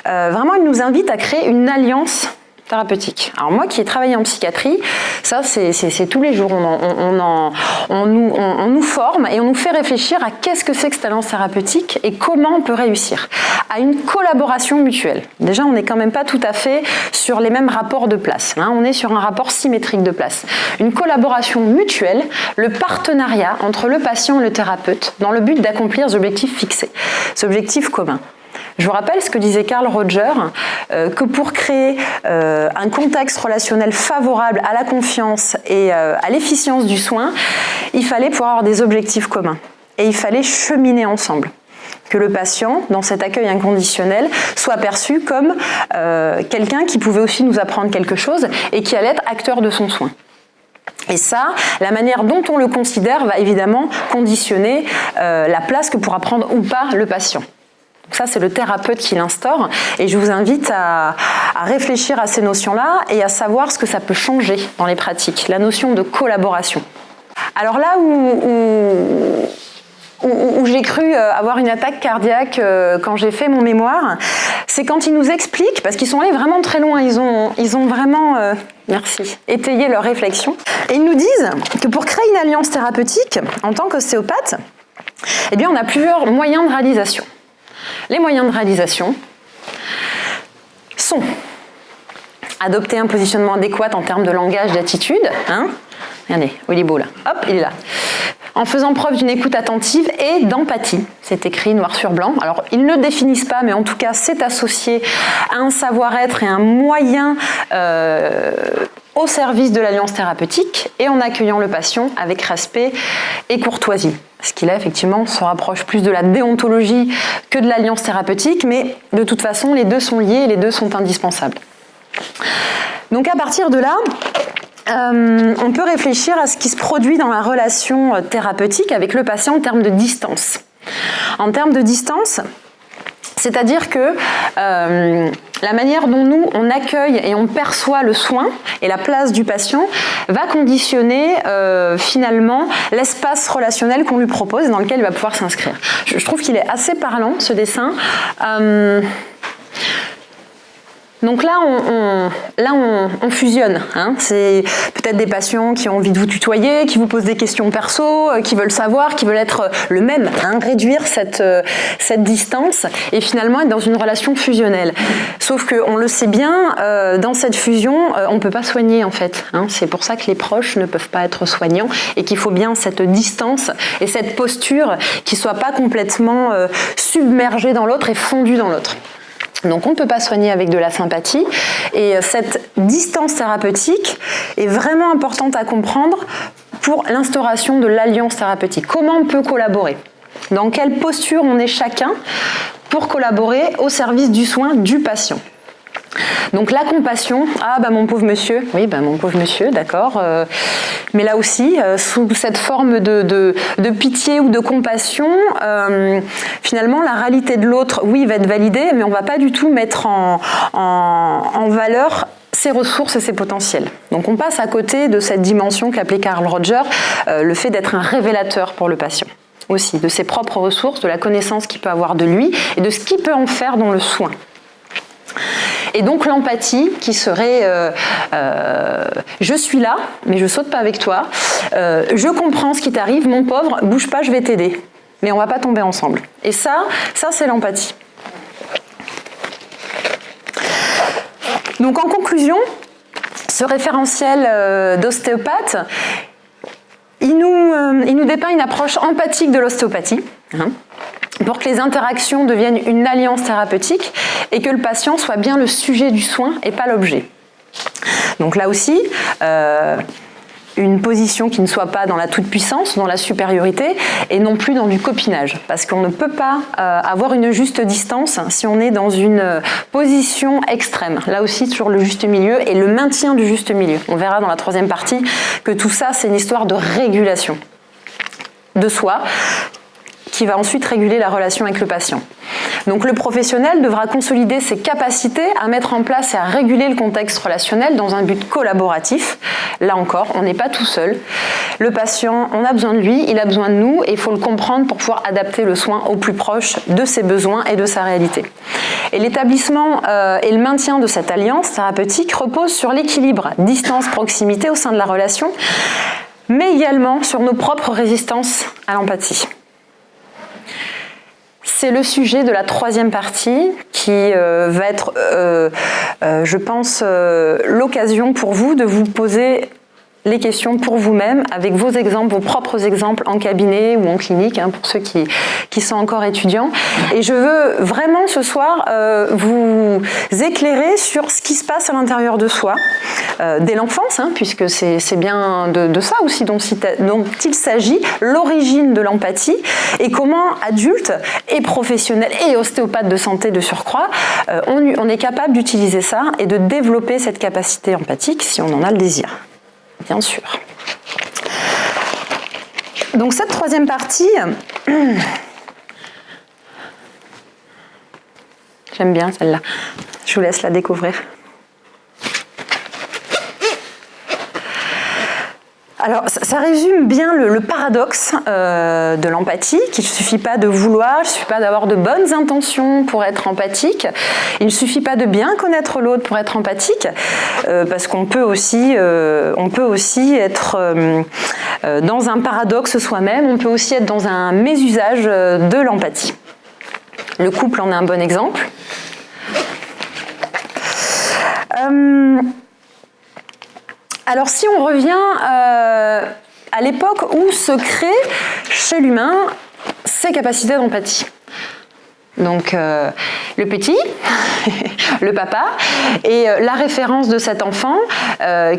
vraiment ils nous invitent à créer une alliance thérapeutique. Alors moi qui ai travaillé en psychiatrie, ça c'est tous les jours, on nous forme et on nous fait réfléchir à qu'est-ce que c'est que cette alliance thérapeutique et comment on peut réussir à une collaboration mutuelle. Déjà on n'est quand même pas tout à fait sur les mêmes rapports de place, on est sur un rapport symétrique de place. Une collaboration mutuelle, le partenariat entre le patient et le thérapeute dans le but d'accomplir les objectifs fixés, ces objectifs communs. Je vous rappelle ce que disait Carl Roger, que pour créer un contexte relationnel favorable à la confiance et à l'efficience du soin, il fallait pouvoir avoir des objectifs communs et il fallait cheminer ensemble. Que le patient, dans cet accueil inconditionnel, soit perçu comme quelqu'un qui pouvait aussi nous apprendre quelque chose et qui allait être acteur de son soin. Et ça, la manière dont on le considère va évidemment conditionner la place que pourra prendre ou pas le patient. Donc ça, c'est le thérapeute qui l'instaure et je vous invite à réfléchir à ces notions-là et à savoir ce que ça peut changer dans les pratiques, la notion de collaboration. Alors là où j'ai cru avoir une attaque cardiaque quand j'ai fait mon mémoire, c'est quand ils nous expliquent, parce qu'ils sont allés vraiment très loin, ils ont vraiment étayé leur réflexion, et ils nous disent que pour créer une alliance thérapeutique, en tant qu'ostéopathe, eh bien on a plusieurs moyens de réalisation. Les moyens de réalisation sont adopter un positionnement adéquat en termes de langage, d'attitude. Hein. Regardez, il est beau là. Hop, il est là. En faisant preuve d'une écoute attentive et d'empathie. C'est écrit noir sur blanc. Alors, ils ne le définissent pas, mais en tout cas, c'est associé à un savoir-être et un moyen au service de l'alliance thérapeutique et en accueillant le patient avec respect et courtoisie. Ce qui là, effectivement, se rapproche plus de la déontologie que de l'alliance thérapeutique, mais de toute façon, les deux sont liés et les deux sont indispensables. Donc, à partir de là, on peut réfléchir à ce qui se produit dans la relation thérapeutique avec le patient en termes de distance. En termes de distance, c'est-à-dire que la manière dont nous, on accueille et on perçoit le soin et la place du patient va conditionner finalement l'espace relationnel qu'on lui propose et dans lequel il va pouvoir s'inscrire. Je trouve qu'il est assez parlant, ce dessin. Donc là, on fusionne. Hein. C'est peut-être des patients qui ont envie de vous tutoyer, qui vous posent des questions perso, qui veulent savoir, qui veulent être le même, hein, réduire cette distance et finalement être dans une relation fusionnelle. Sauf qu'on le sait bien, dans cette fusion, on ne peut pas soigner en fait. Hein. C'est pour ça que les proches ne peuvent pas être soignants et qu'il faut bien cette distance et cette posture qui ne soit pas complètement submergée dans l'autre et fondue dans l'autre. Donc on ne peut pas soigner avec de la sympathie et cette distance thérapeutique est vraiment importante à comprendre pour l'instauration de l'alliance thérapeutique. Comment on peut collaborer ? Dans quelle posture on est chacun pour collaborer au service du soin du patient ? Donc la compassion, ah bah mon pauvre monsieur, oui bah mon pauvre monsieur, d'accord, mais là aussi sous cette forme de pitié ou de compassion, finalement la réalité de l'autre, oui, va être validée, mais on ne va pas du tout mettre en valeur ses ressources et ses potentiels. Donc on passe à côté de cette dimension qu'appelait Carl Rogers, le fait d'être un révélateur pour le patient. Aussi, de ses propres ressources, de la connaissance qu'il peut avoir de lui et de ce qu'il peut en faire dans le soin. Et donc l'empathie qui serait je suis là, mais je saute pas avec toi, je comprends ce qui t'arrive, mon pauvre, bouge pas, je vais t'aider. Mais on va pas tomber ensemble. Et ça c'est l'empathie. Donc en conclusion, ce référentiel d'ostéopathe, il nous dépeint une approche empathique de l'ostéopathie, hein, pour que les interactions deviennent une alliance thérapeutique et que le patient soit bien le sujet du soin et pas l'objet. Donc là aussi, une position qui ne soit pas dans la toute-puissance, dans la supériorité, et non plus dans du copinage. Parce qu'on ne peut pas avoir une juste distance si on est dans une position extrême. Là aussi, sur le juste milieu et le maintien du juste milieu. On verra dans la troisième partie que tout ça, c'est une histoire de régulation de soi, qui va ensuite réguler la relation avec le patient. Donc le professionnel devra consolider ses capacités à mettre en place et à réguler le contexte relationnel dans un but collaboratif. Là encore, on n'est pas tout seul. Le patient, on a besoin de lui, il a besoin de nous et il faut le comprendre pour pouvoir adapter le soin au plus proche de ses besoins et de sa réalité. Et l'établissement et le maintien de cette alliance thérapeutique repose sur l'équilibre distance-proximité au sein de la relation, mais également sur nos propres résistances à l'empathie. C'est le sujet de la troisième partie qui va être, je pense, l'occasion pour vous de vous poser les questions pour vous-même, avec vos exemples, vos propres exemples en cabinet ou en clinique, hein, pour ceux qui sont encore étudiants. Et je veux vraiment ce soir vous éclairer sur ce qui se passe à l'intérieur de soi, dès l'enfance, hein, puisque c'est bien de ça aussi dont il s'agit, l'origine de l'empathie, et comment adultes et professionnels et ostéopathes de santé de surcroît, on est capable d'utiliser ça et de développer cette capacité empathique si on en a le désir. Bien sûr. Donc cette troisième partie, j'aime bien celle-là. Je vous laisse la découvrir. Alors, ça résume bien le paradoxe de l'empathie, qu'il ne suffit pas de vouloir, il ne suffit pas d'avoir de bonnes intentions pour être empathique, il ne suffit pas de bien connaître l'autre pour être empathique, parce qu'on peut aussi être dans un paradoxe soi-même, on peut aussi être dans un mésusage de l'empathie. Le couple en est un bon exemple. Alors si on revient à l'époque où se créent chez l'humain ses capacités d'empathie. Donc le petit, le papa, et la référence de cet enfant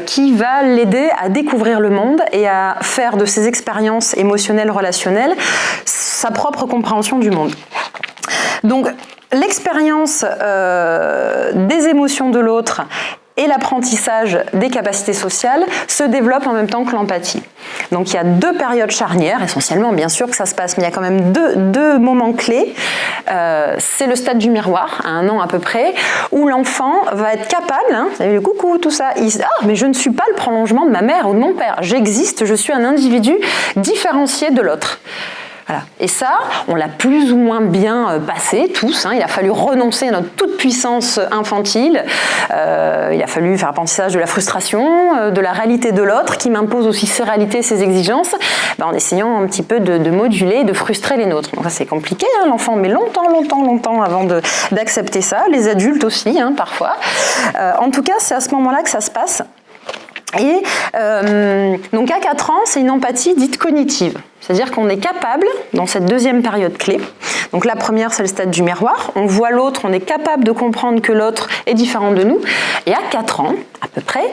qui va l'aider à découvrir le monde et à faire de ses expériences émotionnelles, relationnelles, sa propre compréhension du monde. Donc l'expérience des émotions de l'autre et l'apprentissage des capacités sociales se développe en même temps que l'empathie. Donc il y a 2 périodes charnières, essentiellement bien sûr que ça se passe, mais il y a quand même deux moments clés. C'est le stade du miroir, à 1 an à peu près, où l'enfant va être capable, vous savez, le coucou, tout ça, il se dit « Ah, mais je ne suis pas le prolongement de ma mère ou de mon père, j'existe, je suis un individu différencié de l'autre ». Voilà. Et ça, on l'a plus ou moins bien passé, tous. Il a fallu renoncer à notre toute-puissance infantile. Il a fallu faire apprentissage de la frustration, de la réalité de l'autre, qui m'impose aussi ses réalités, ses exigences, en essayant un petit peu de moduler, de frustrer les nôtres. Donc ça, c'est compliqué, l'enfant met longtemps avant d'accepter ça. Les adultes aussi, parfois. En tout cas, c'est à ce moment-là que ça se passe. Et donc à 4 ans, c'est une empathie dite cognitive. C'est-à-dire qu'on est capable, dans cette 2e période clé, donc la première c'est le stade du miroir, on voit l'autre, on est capable de comprendre que l'autre est différent de nous, et à 4 ans, à peu près,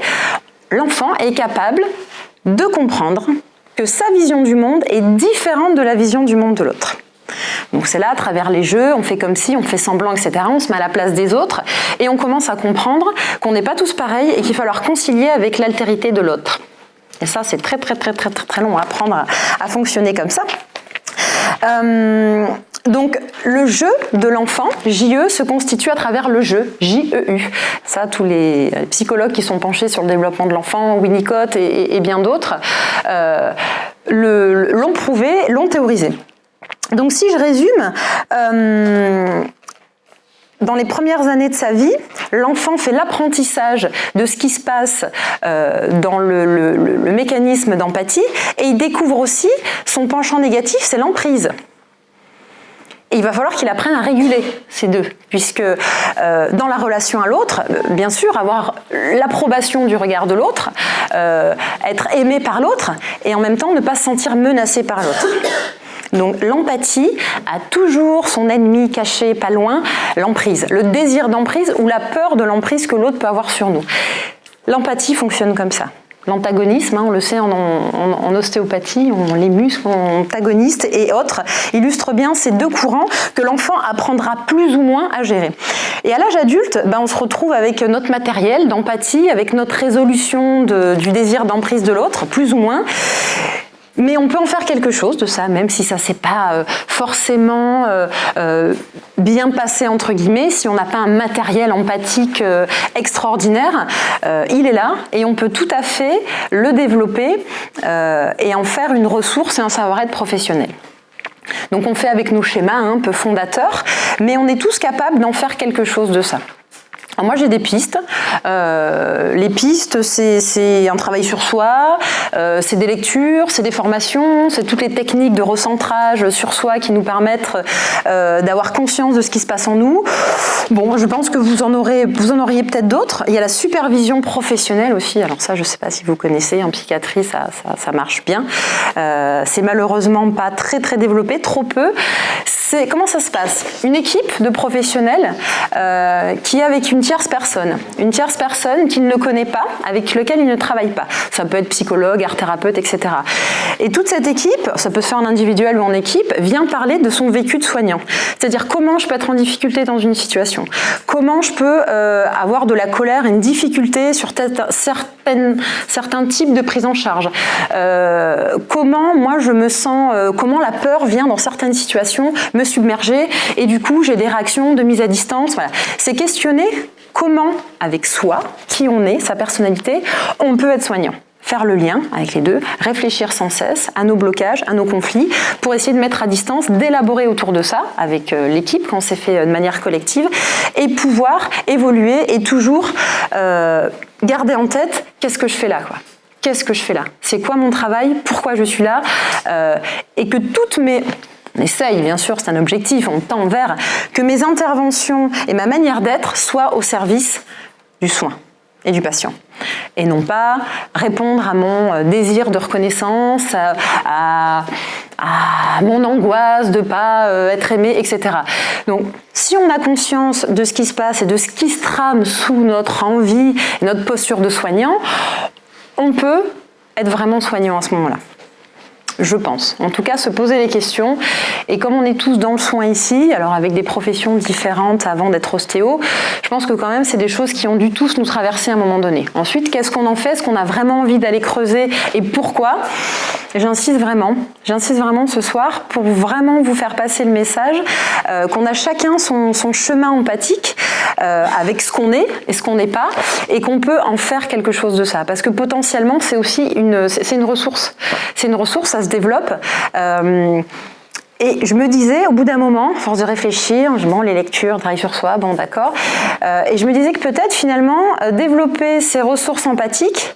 l'enfant est capable de comprendre que sa vision du monde est différente de la vision du monde de l'autre. Donc c'est là, à travers les jeux, on fait comme si, on fait semblant, etc. On se met à la place des autres et on commence à comprendre qu'on n'est pas tous pareils et qu'il va falloir concilier avec l'altérité de l'autre. Et ça, c'est très long à apprendre à fonctionner comme ça. Donc le jeu de l'enfant, JE, se constitue à travers le jeu, JEU. Ça, tous les psychologues qui sont penchés sur le développement de l'enfant, Winnicott et bien d'autres, l'ont prouvé, l'ont théorisé. Donc si je résume, dans les premières années de sa vie, l'enfant fait l'apprentissage de ce qui se passe dans le mécanisme d'empathie et il découvre aussi son penchant négatif, c'est l'emprise. Et il va falloir qu'il apprenne à réguler ces deux, puisque dans la relation à l'autre, bien sûr, avoir l'approbation du regard de l'autre, être aimé par l'autre, et en même temps ne pas se sentir menacé par l'autre. Donc l'empathie a toujours son ennemi caché pas loin, l'emprise, le désir d'emprise ou la peur de l'emprise que l'autre peut avoir sur nous. L'empathie fonctionne comme ça. L'antagonisme, on le sait en ostéopathie, les muscles antagonistes et autres illustrent bien ces 2 courants que l'enfant apprendra plus ou moins à gérer. Et à l'âge adulte, on se retrouve avec notre matériel d'empathie, avec notre résolution du désir d'emprise de l'autre, plus ou moins. Mais on peut en faire quelque chose de ça, même si ça ne s'est pas forcément bien passé, entre guillemets, si on n'a pas un matériel empathique extraordinaire, il est là et on peut tout à fait le développer et en faire une ressource et un savoir-être professionnel. Donc on fait avec nos schémas un peu fondateurs, mais on est tous capables d'en faire quelque chose de ça. Alors moi j'ai des pistes, les pistes c'est un travail sur soi, c'est des lectures, c'est des formations, c'est toutes les techniques de recentrage sur soi qui nous permettent d'avoir conscience de ce qui se passe en nous. Bon, je pense que vous en auriez peut-être d'autres. Il y a la supervision professionnelle aussi, alors ça je ne sais pas si vous connaissez, en psychiatrie ça marche bien. C'est malheureusement pas très développé, trop peu. Comment ça se passe? Une équipe de professionnels qui est avec une tierce personne qu'il ne connaît pas, avec lequel il ne travaille pas. Ça peut être psychologue, art thérapeute, etc. Et toute cette équipe, ça peut se faire en individuel ou en équipe, vient parler de son vécu de soignant. C'est-à-dire comment je peux être en difficulté dans une situation, comment je peux avoir de la colère, une difficulté sur certains types de prise en charge, comment moi je me sens, comment la peur vient dans certaines situations me submerger et du coup j'ai des réactions de mise à distance. Voilà. C'est questionner comment, avec soi, qui on est, sa personnalité, on peut être soignant. Faire le lien avec les deux, réfléchir sans cesse à nos blocages, à nos conflits, pour essayer de mettre à distance, d'élaborer autour de ça, avec l'équipe, quand c'est fait de manière collective, et pouvoir évoluer et toujours garder en tête qu'est-ce que je fais là, quoi. Qu'est-ce que je fais là? C'est quoi mon travail? Pourquoi je suis là? Et que toutes mes... On essaye, bien sûr, c'est un objectif, on tend vers que mes interventions et ma manière d'être soient au service du soin. et du patient. Et non pas répondre à mon désir de reconnaissance, à mon angoisse de ne pas être aimé, etc. Donc, si on a conscience de ce qui se passe et de ce qui se trame sous notre envie et notre posture de soignant, on peut être vraiment soignant à ce moment-là. Je pense. En tout cas, se poser les questions. Et comme on est tous dans le soin ici, alors avec des professions différentes avant d'être ostéo, je pense que quand même, c'est des choses qui ont dû tous nous traverser à un moment donné. Ensuite, qu'est-ce qu'on en fait? Est-ce qu'on a vraiment envie d'aller creuser? Et pourquoi? J'insiste vraiment ce soir pour vraiment vous faire passer le message qu'on a chacun son chemin empathique avec ce qu'on est et ce qu'on n'est pas, et qu'on peut en faire quelque chose de ça. Parce que potentiellement, c'est aussi une ressource. C'est une ressource, ça se développe. Et je me disais, au bout d'un moment, à force de réfléchir, les lectures, travail sur soi, bon d'accord, et je me disais que peut-être finalement, développer ces ressources empathiques,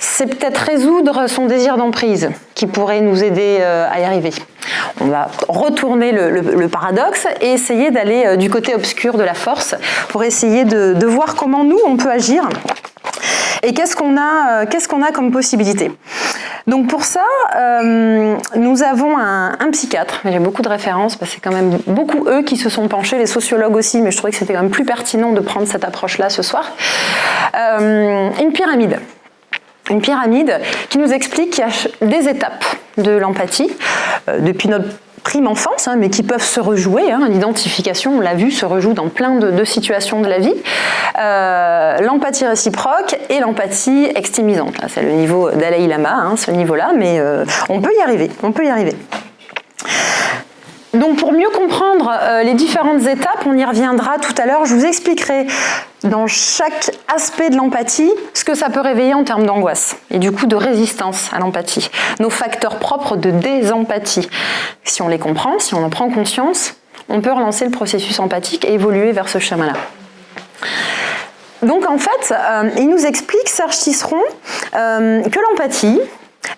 c'est peut-être résoudre son désir d'emprise qui pourrait nous aider à y arriver. On va retourner le paradoxe et essayer d'aller du côté obscur de la force pour essayer de voir comment nous, on peut agir et qu'est-ce qu'on a comme possibilité. Donc pour ça, nous avons un psychiatre. J'ai beaucoup de références parce que c'est quand même beaucoup eux qui se sont penchés, les sociologues aussi, mais je trouvais que c'était quand même plus pertinent de prendre cette approche-là ce soir. Une pyramide. Une pyramide qui nous explique qu'il y a des étapes de l'empathie, depuis notre prime enfance, mais qui peuvent se rejouer. L'identification, on l'a vu, se rejoue dans plein de situations de la vie. L'empathie réciproque et l'empathie extimisante. Là, c'est le niveau Dalai Lama, ce niveau-là, mais on peut y arriver. Donc pour mieux comprendre les différentes étapes, on y reviendra tout à l'heure, je vous expliquerai dans chaque aspect de l'empathie ce que ça peut réveiller en termes d'angoisse et du coup de résistance à l'empathie, nos facteurs propres de désempathie. Si on les comprend, si on en prend conscience, on peut relancer le processus empathique et évoluer vers ce chemin-là. Donc en fait, il nous explique, Serge Tisseron, que l'empathie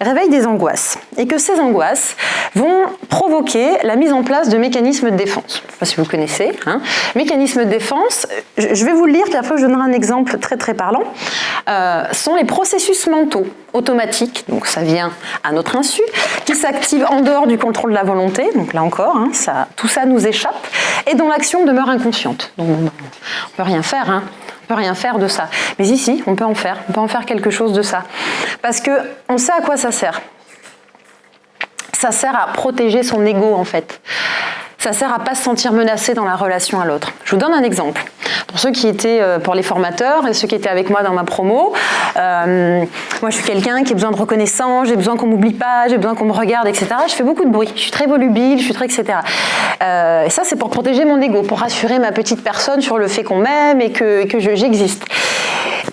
réveille des angoisses et que ces angoisses vont provoquer la mise en place de mécanismes de défense. Je ne sais pas si vous connaissez. Mécanismes de défense, je vais vous le lire, puis après je donnerai un exemple très très parlant, sont les processus mentaux automatiques, donc ça vient à notre insu, qui s'activent en dehors du contrôle de la volonté, donc là encore, tout ça nous échappe, et dont l'action demeure inconsciente. Donc on ne peut rien faire, on ne peut rien faire de ça. Mais ici, on peut en faire quelque chose de ça. Parce qu'on sait à quoi ça sert. Ça sert à protéger son ego, en fait. Ça sert à ne pas se sentir menacé dans la relation à l'autre. Je vous donne un exemple. Pour ceux qui étaient, pour les formateurs et ceux qui étaient avec moi dans ma promo, moi je suis quelqu'un qui a besoin de reconnaissance, j'ai besoin qu'on m'oublie pas, j'ai besoin qu'on me regarde, etc. Je fais beaucoup de bruit, je suis très volubile, je suis très, etc. Et ça c'est pour protéger mon ego, pour rassurer ma petite personne sur le fait qu'on m'aime et que j'existe.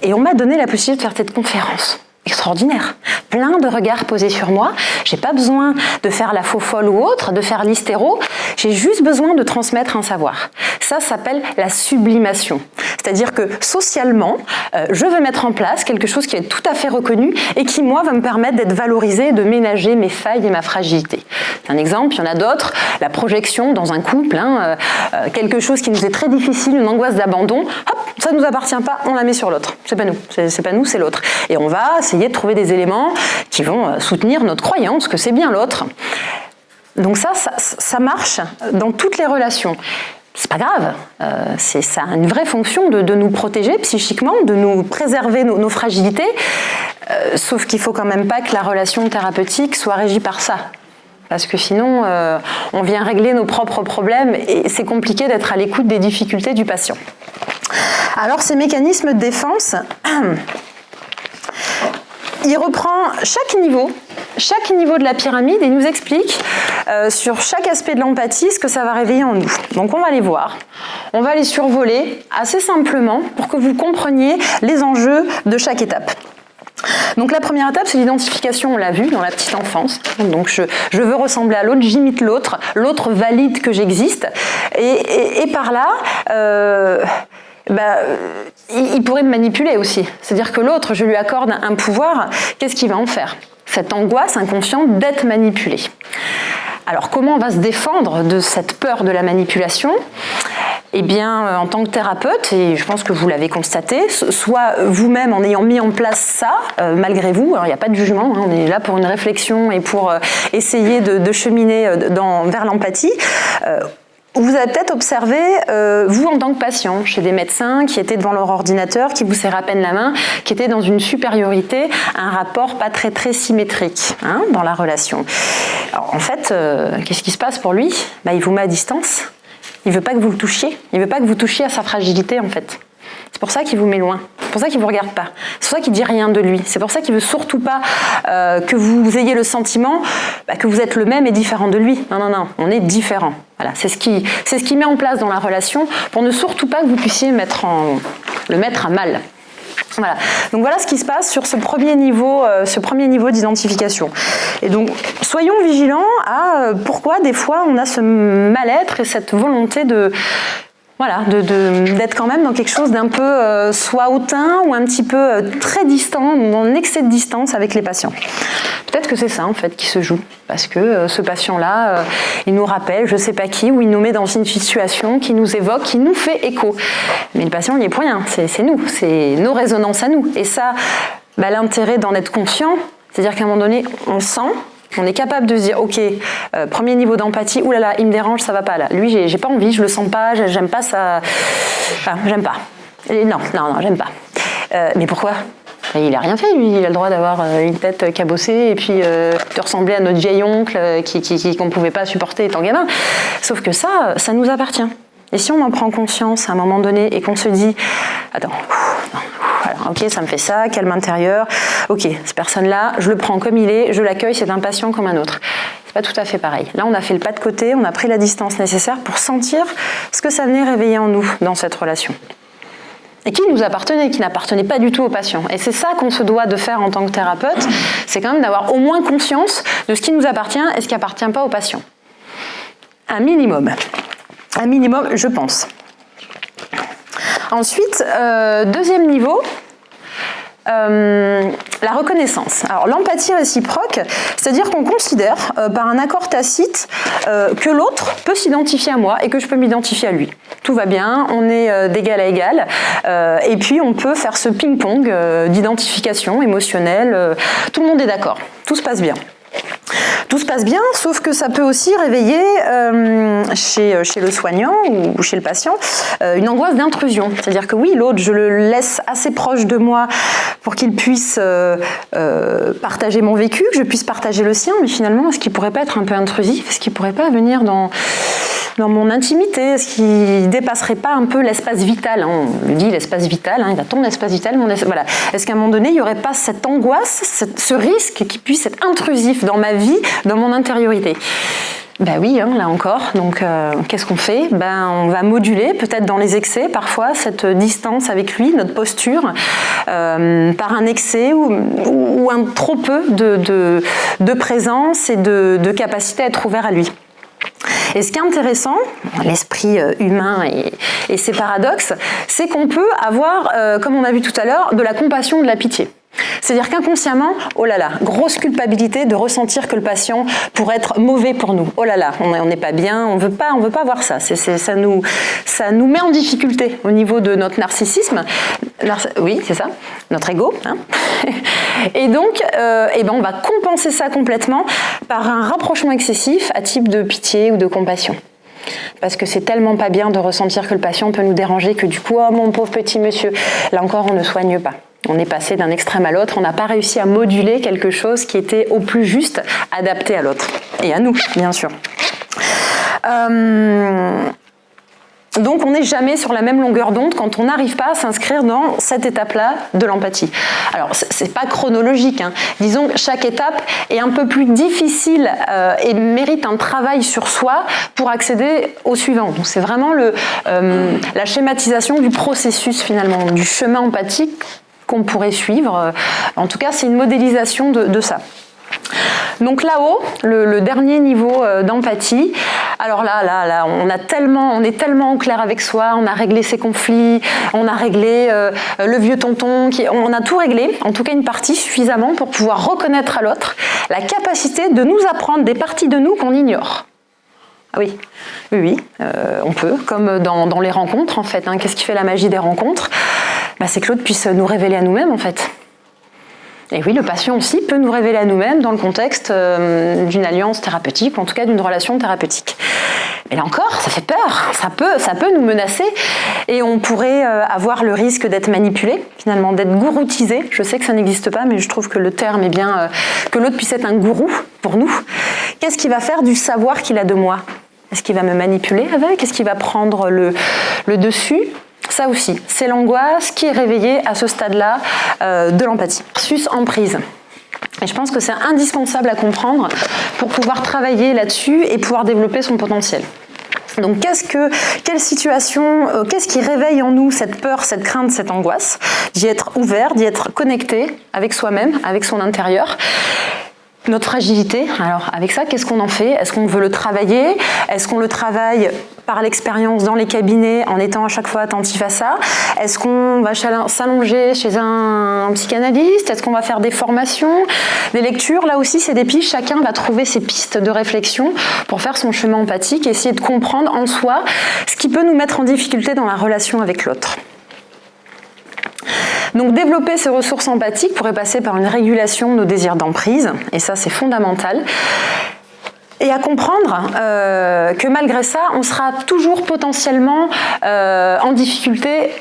Et on m'a donné la possibilité de faire cette conférence. Extraordinaire. Plein de regards posés sur moi. J'ai pas besoin de faire la faux folle ou autre, de faire l'hystéro. J'ai juste besoin de transmettre un savoir. Ça s'appelle la sublimation. C'est-à-dire que socialement, je veux mettre en place quelque chose qui est tout à fait reconnu et qui, moi, va me permettre d'être valorisé et de ménager mes failles et ma fragilité. C'est un exemple, il y en a d'autres. La projection dans un couple, quelque chose qui nous est très difficile, une angoisse d'abandon, hop, ça ne nous appartient pas, on la met sur l'autre. C'est pas nous, c'est l'autre. Et on va essayer de trouver des éléments qui vont soutenir notre croyance que c'est bien l'autre. Donc ça marche dans toutes les relations. C'est pas grave, ça a une vraie fonction de nous protéger psychiquement, de nous préserver nos fragilités, sauf qu'il faut quand même pas que la relation thérapeutique soit régie par ça. Parce que sinon, on vient régler nos propres problèmes et c'est compliqué d'être à l'écoute des difficultés du patient. Alors ces mécanismes de défense, il reprend chaque niveau de la pyramide et nous explique sur chaque aspect de l'empathie ce que ça va réveiller en nous. Donc on va les voir, on va les survoler assez simplement pour que vous compreniez les enjeux de chaque étape. Donc la première étape, c'est l'identification, on l'a vu dans la petite enfance. Donc je veux ressembler à l'autre, j'imite l'autre, l'autre valide que j'existe. Et par là, il pourrait me manipuler aussi. C'est-à-dire que l'autre, je lui accorde un pouvoir, qu'est-ce qu'il va en faire ? Cette angoisse inconsciente d'être manipulé. Alors comment on va se défendre de cette peur de la manipulation ? eh bien, en tant que thérapeute, et je pense que vous l'avez constaté, soit vous-même en ayant mis en place ça, malgré vous, alors il n'y a pas de jugement, hein, on est là pour une réflexion et pour essayer de cheminer vers l'empathie, vous avez peut-être observé, vous en tant que patient, chez des médecins qui étaient devant leur ordinateur, qui vous serraient à peine la main, qui étaient dans une supériorité, un rapport pas très très symétrique hein, dans la relation. Alors en fait, qu'est-ce qui se passe pour lui ? Il vous met à distance. Il ne veut pas que vous le touchiez. Il ne veut pas que vous touchiez à sa fragilité, en fait. C'est pour ça qu'il vous met loin. C'est pour ça qu'il ne vous regarde pas. C'est pour ça qu'il ne dit rien de lui. C'est pour ça qu'il ne veut surtout pas que vous ayez le sentiment que vous êtes le même et différent de lui. Non, non, non. On est différents. Voilà. C'est ce qui met en place dans la relation pour ne surtout pas que vous puissiez le mettre à mal. Voilà. Donc voilà ce qui se passe sur ce premier niveau d'identification. Et donc soyons vigilants à pourquoi des fois on a ce mal-être et cette volonté d'être quand même dans quelque chose d'un peu soit hautain ou un petit peu très distant, dans un excès de distance avec les patients. Peut-être que c'est ça en fait qui se joue, parce que ce patient-là, il nous rappelle je sais pas qui, ou il nous met dans une situation qui nous évoque, qui nous fait écho. Mais le patient, il n'y est pour rien, c'est nous, c'est nos résonances à nous. Et ça, l'intérêt d'en être conscient, c'est-à-dire qu'à un moment donné, on sent, on est capable de se dire, ok, premier niveau d'empathie, oulala, il me dérange, ça va pas là. Lui, j'ai pas envie, je le sens pas, j'aime pas ça, enfin, j'aime pas. Et non, j'aime pas. Mais pourquoi ? Il n'a rien fait, lui. Il a le droit d'avoir une tête cabossée et puis de ressembler à notre vieil oncle qu'on ne pouvait pas supporter étant gamin. Sauf que ça nous appartient. Et si on en prend conscience à un moment donné et qu'on se dit « Attends, alors, ok, ça me fait ça, calme intérieur. Ok, cette personne-là, je le prends comme il est, je l'accueille, c'est un patient comme un autre. » C'est pas tout à fait pareil. Là, on a fait le pas de côté, on a pris la distance nécessaire pour sentir ce que ça venait réveiller en nous dans cette relation. Et qui nous appartenait, qui n'appartenait pas du tout au patient. Et c'est ça qu'on se doit de faire en tant que thérapeute, c'est quand même d'avoir au moins conscience de ce qui nous appartient et ce qui n'appartient pas au patient. Un minimum, je pense. Ensuite, deuxième niveau, la reconnaissance. Alors l'empathie réciproque, c'est-à-dire qu'on considère par un accord tacite que l'autre peut s'identifier à moi et que je peux m'identifier à lui. Tout va bien, on est d'égal à égal et puis on peut faire ce ping-pong d'identification émotionnelle. Tout le monde est d'accord, tout se passe bien. Tout se passe bien, sauf que ça peut aussi réveiller chez le soignant ou chez le patient une angoisse d'intrusion. C'est-à-dire que oui, l'autre, je le laisse assez proche de moi pour qu'il puisse partager mon vécu, que je puisse partager le sien, mais finalement, est-ce qu'il ne pourrait pas être un peu intrusif ? Est-ce qu'il ne pourrait pas venir dans mon intimité? Est-ce qu'il ne dépasserait pas un peu l'espace vital ? On lui dit l'espace vital, il a ton espace vital, voilà. Est-ce qu'à un moment donné, il n'y aurait pas cette angoisse, ce risque qui puisse être intrusif dans ma vie, dans mon intériorité ? Ben oui, là encore. Donc, qu'est-ce qu'on fait ? On va moduler, peut-être dans les excès, parfois, cette distance avec lui, notre posture, par un excès ou un trop peu de présence et de capacité à être ouvert à lui. Et ce qui est intéressant, l'esprit humain et ses paradoxes, c'est qu'on peut avoir, comme on a vu tout à l'heure, de la compassion, de la pitié. C'est-à-dire qu'inconsciemment, oh là là, grosse culpabilité de ressentir que le patient pourrait être mauvais pour nous. Oh là là, on n'est pas bien, on veut pas voir ça. Ça nous met en difficulté au niveau de notre narcissisme. Oui, c'est ça, notre ego. Et donc, on va compenser ça complètement par un rapprochement excessif à type de pitié ou de compassion. Parce que c'est tellement pas bien de ressentir que le patient peut nous déranger que du coup, oh mon pauvre petit monsieur, là encore on ne soigne pas. On est passé d'un extrême à l'autre, on n'a pas réussi à moduler quelque chose qui était au plus juste adapté à l'autre. Et à nous, bien sûr. Donc on n'est jamais sur la même longueur d'onde quand on n'arrive pas à s'inscrire dans cette étape-là de l'empathie. Alors c'est pas chronologique, disons que chaque étape est un peu plus difficile et mérite un travail sur soi pour accéder au suivant. Donc c'est vraiment la schématisation du processus finalement, du chemin empathique qu'on pourrait suivre. En tout cas c'est une modélisation de ça. Donc là-haut, le dernier niveau d'empathie, alors là, on est tellement en clair avec soi, on a réglé ses conflits, on a réglé le vieux tonton, on a tout réglé, en tout cas une partie suffisamment pour pouvoir reconnaître à l'autre la capacité de nous apprendre des parties de nous qu'on ignore. Ah oui, on peut, comme dans les rencontres en fait. Qu'est-ce qui fait la magie des rencontres ? C'est que l'autre puisse nous révéler à nous-mêmes en fait. Et oui, le patient aussi peut nous révéler à nous-mêmes dans le contexte d'une alliance thérapeutique, ou en tout cas d'une relation thérapeutique. Mais là encore, ça fait peur, ça peut nous menacer, et on pourrait avoir le risque d'être manipulé, finalement, d'être gouroutisé. Je sais que ça n'existe pas, mais je trouve que le terme est bien que l'autre puisse être un gourou pour nous. Qu'est-ce qu'il va faire du savoir qu'il a de moi ? Est-ce qu'il va me manipuler avec ? Est-ce qu'il va prendre le dessus ? Ça aussi, c'est l'angoisse qui est réveillée à ce stade-là de l'empathie. Versus emprise. Et je pense que c'est indispensable à comprendre pour pouvoir travailler là-dessus et pouvoir développer son potentiel. Donc quelle situation, qu'est-ce qui réveille en nous cette peur, cette crainte, cette angoisse ? D'y être ouvert, d'y être connecté avec soi-même, avec son intérieur. Notre fragilité, alors avec ça, qu'est-ce qu'on en fait ? Est-ce qu'on veut le travailler ? Est-ce qu'on le travaille par l'expérience dans les cabinets en étant à chaque fois attentif à ça ? Est-ce qu'on va s'allonger chez un psychanalyste ? Est-ce qu'on va faire des formations, des lectures ? Là aussi, c'est des pistes. Chacun va trouver ses pistes de réflexion pour faire son chemin empathique et essayer de comprendre en soi ce qui peut nous mettre en difficulté dans la relation avec l'autre. Donc développer ces ressources empathiques pourrait passer par une régulation de nos désirs d'emprise, et ça c'est fondamental. Et à comprendre que malgré ça, on sera toujours potentiellement en difficulté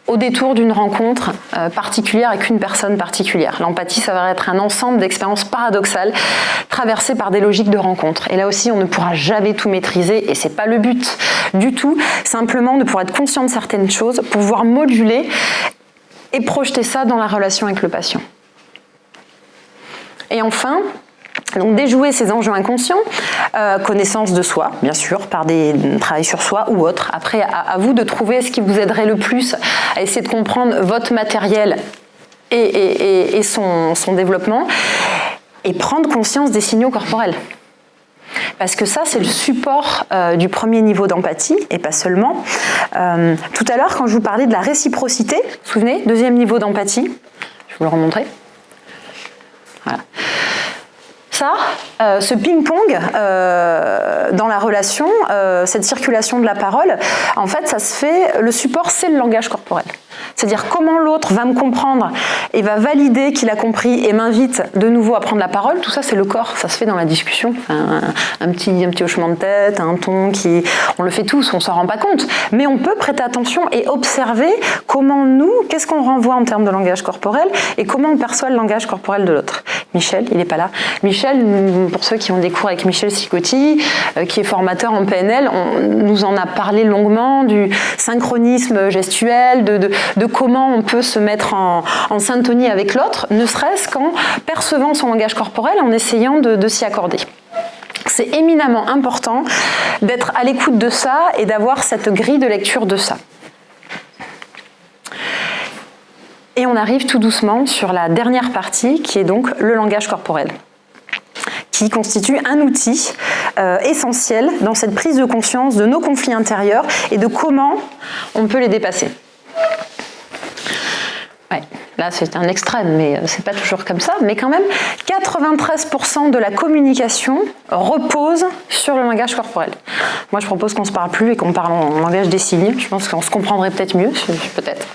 au détour d'une rencontre particulière avec une personne particulière. L'empathie, ça va être un ensemble d'expériences paradoxales traversées par des logiques de rencontre. Et là aussi, on ne pourra jamais tout maîtriser, et c'est pas le but du tout. Simplement, de pouvoir être conscient de certaines choses, pour pouvoir moduler et projeter ça dans la relation avec le patient. Et enfin, donc déjouer ces enjeux inconscients, connaissance de soi, bien sûr, par des travail sur soi ou autre. Après, à vous de trouver ce qui vous aiderait le plus à essayer de comprendre votre matériel et son développement, et prendre conscience des signaux corporels. Parce que ça, c'est le support du premier niveau d'empathie, et pas seulement. Tout à l'heure, quand je vous parlais de la réciprocité, vous vous souvenez, deuxième niveau d'empathie, je vais vous le remontrer. Voilà. Ça, ce ping-pong dans la relation, cette circulation de la parole, en fait, ça se fait, le support, c'est le langage corporel. C'est-à-dire comment l'autre va me comprendre et va valider qu'il a compris et m'invite de nouveau à prendre la parole. Tout ça, c'est le corps, ça se fait dans la discussion. Un petit hochement de tête, un ton on le fait tous, on s'en rend pas compte. Mais on peut prêter attention et observer comment qu'est-ce qu'on renvoie en termes de langage corporel et comment on perçoit le langage corporel de l'autre. Michel, il n'est pas là. Michel, pour ceux qui ont des cours avec Michel Sicotti, qui est formateur en PNL, nous en a parlé longuement du synchronisme gestuel, de comment on peut se mettre en syntonie avec l'autre, ne serait-ce qu'en percevant son langage corporel, en essayant de s'y accorder. C'est éminemment important d'être à l'écoute de ça et d'avoir cette grille de lecture de ça. Et on arrive tout doucement sur la dernière partie, qui est donc le langage corporel, qui constitue un outil essentiel dans cette prise de conscience de nos conflits intérieurs et de comment on peut les dépasser. Ouais, là c'est un extrême, mais c'est pas toujours comme ça, mais quand même, 93% de la communication repose sur le langage corporel. Moi je propose qu'on se parle plus et qu'on parle en langage des signes, je pense qu'on se comprendrait peut-être mieux, peut-être.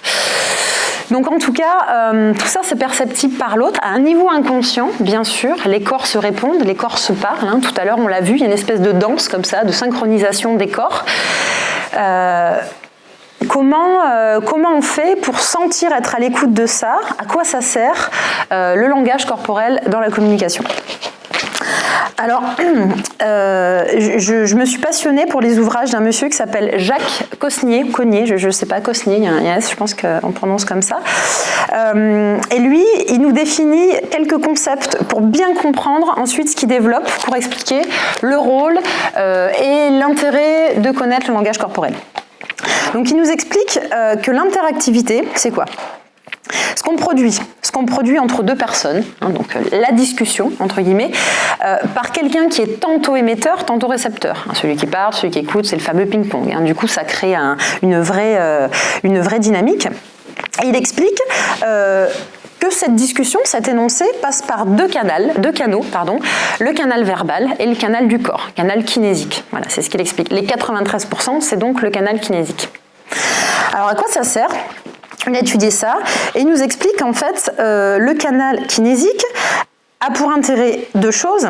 Donc en tout cas, tout ça c'est perceptible par l'autre, à un niveau inconscient, bien sûr, les corps se répondent, les corps se parlent, tout à l'heure on l'a vu, il y a une espèce de danse comme ça, de synchronisation des corps. Comment on fait pour sentir être à l'écoute de ça ? À quoi ça sert le langage corporel dans la communication ? Alors, je me suis passionnée pour les ouvrages d'un monsieur qui s'appelle Jacques Cosnier, je ne sais pas, Cosnier, il y a un S, je pense qu'on prononce comme ça. Et lui, il nous définit quelques concepts pour bien comprendre ensuite ce qu'il développe pour expliquer le rôle et l'intérêt de connaître le langage corporel. Donc il nous explique que l'interactivité, c'est quoi ? Ce qu'on produit entre deux personnes, donc la discussion, entre guillemets, par quelqu'un qui est tantôt émetteur, tantôt récepteur. Celui qui parle, celui qui écoute, c'est le fameux ping-pong. Du coup, ça crée une vraie dynamique. Et il explique que cette discussion, cet énoncé, passe par deux canaux, le canal verbal et le canal du corps, canal kinésique. Voilà, c'est ce qu'il explique. Les 93%, c'est donc le canal kinésique. Alors, à quoi ça sert ? Il a étudié ça et il nous explique qu'en fait, le canal kinésique a pour intérêt deux choses.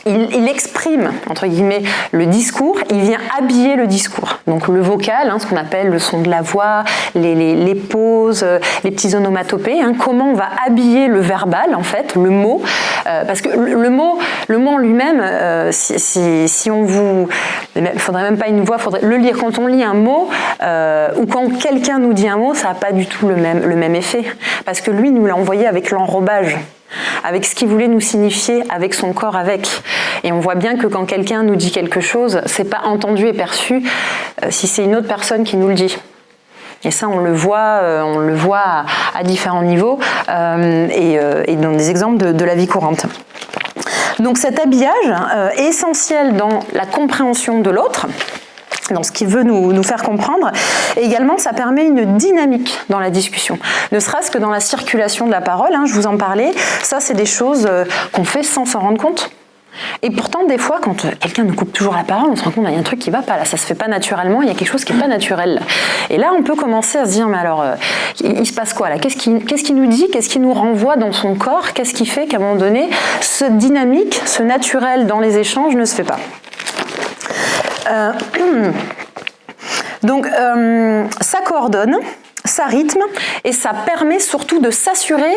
Il exprime, entre guillemets, le discours, il vient habiller le discours. Donc le vocal, ce qu'on appelle le son de la voix, les pauses, les petits onomatopées, comment on va habiller le verbal, en fait, le mot. Parce que le mot en lui-même, si on vous... Il ne faudrait même pas une voix, il faudrait le lire. Quand on lit un mot, ou quand quelqu'un nous dit un mot, ça n'a pas du tout le même effet. Parce que lui, nous l'a envoyé avec l'enrobage, avec ce qu'il voulait nous signifier, avec son corps avec. Et on voit bien que quand quelqu'un nous dit quelque chose, c'est pas entendu et perçu si c'est une autre personne qui nous le dit. Et ça, on le voit à différents niveaux et dans des exemples de la vie courante. Donc cet habillage est essentiel dans la compréhension de l'autre, dans ce qu'il veut nous faire comprendre. Et également, ça permet une dynamique dans la discussion. Ne serait-ce que dans la circulation de la parole, je vous en parlais, ça c'est des choses qu'on fait sans s'en rendre compte. Et pourtant, des fois, quand quelqu'un nous coupe toujours la parole, on se rend compte qu'il y a un truc qui ne va pas, là, ça ne se fait pas naturellement, il y a quelque chose qui n'est pas naturel. Et là, on peut commencer à se dire, mais alors, il se passe quoi là ? Qu'est-ce qu'il nous dit ? Qu'est-ce qu'il nous renvoie dans son corps ? Qu'est-ce qui fait qu'à un moment donné, ce dynamique, ce naturel dans les échanges ne se fait pas ? Donc, ça coordonne, ça rythme, et ça permet surtout de s'assurer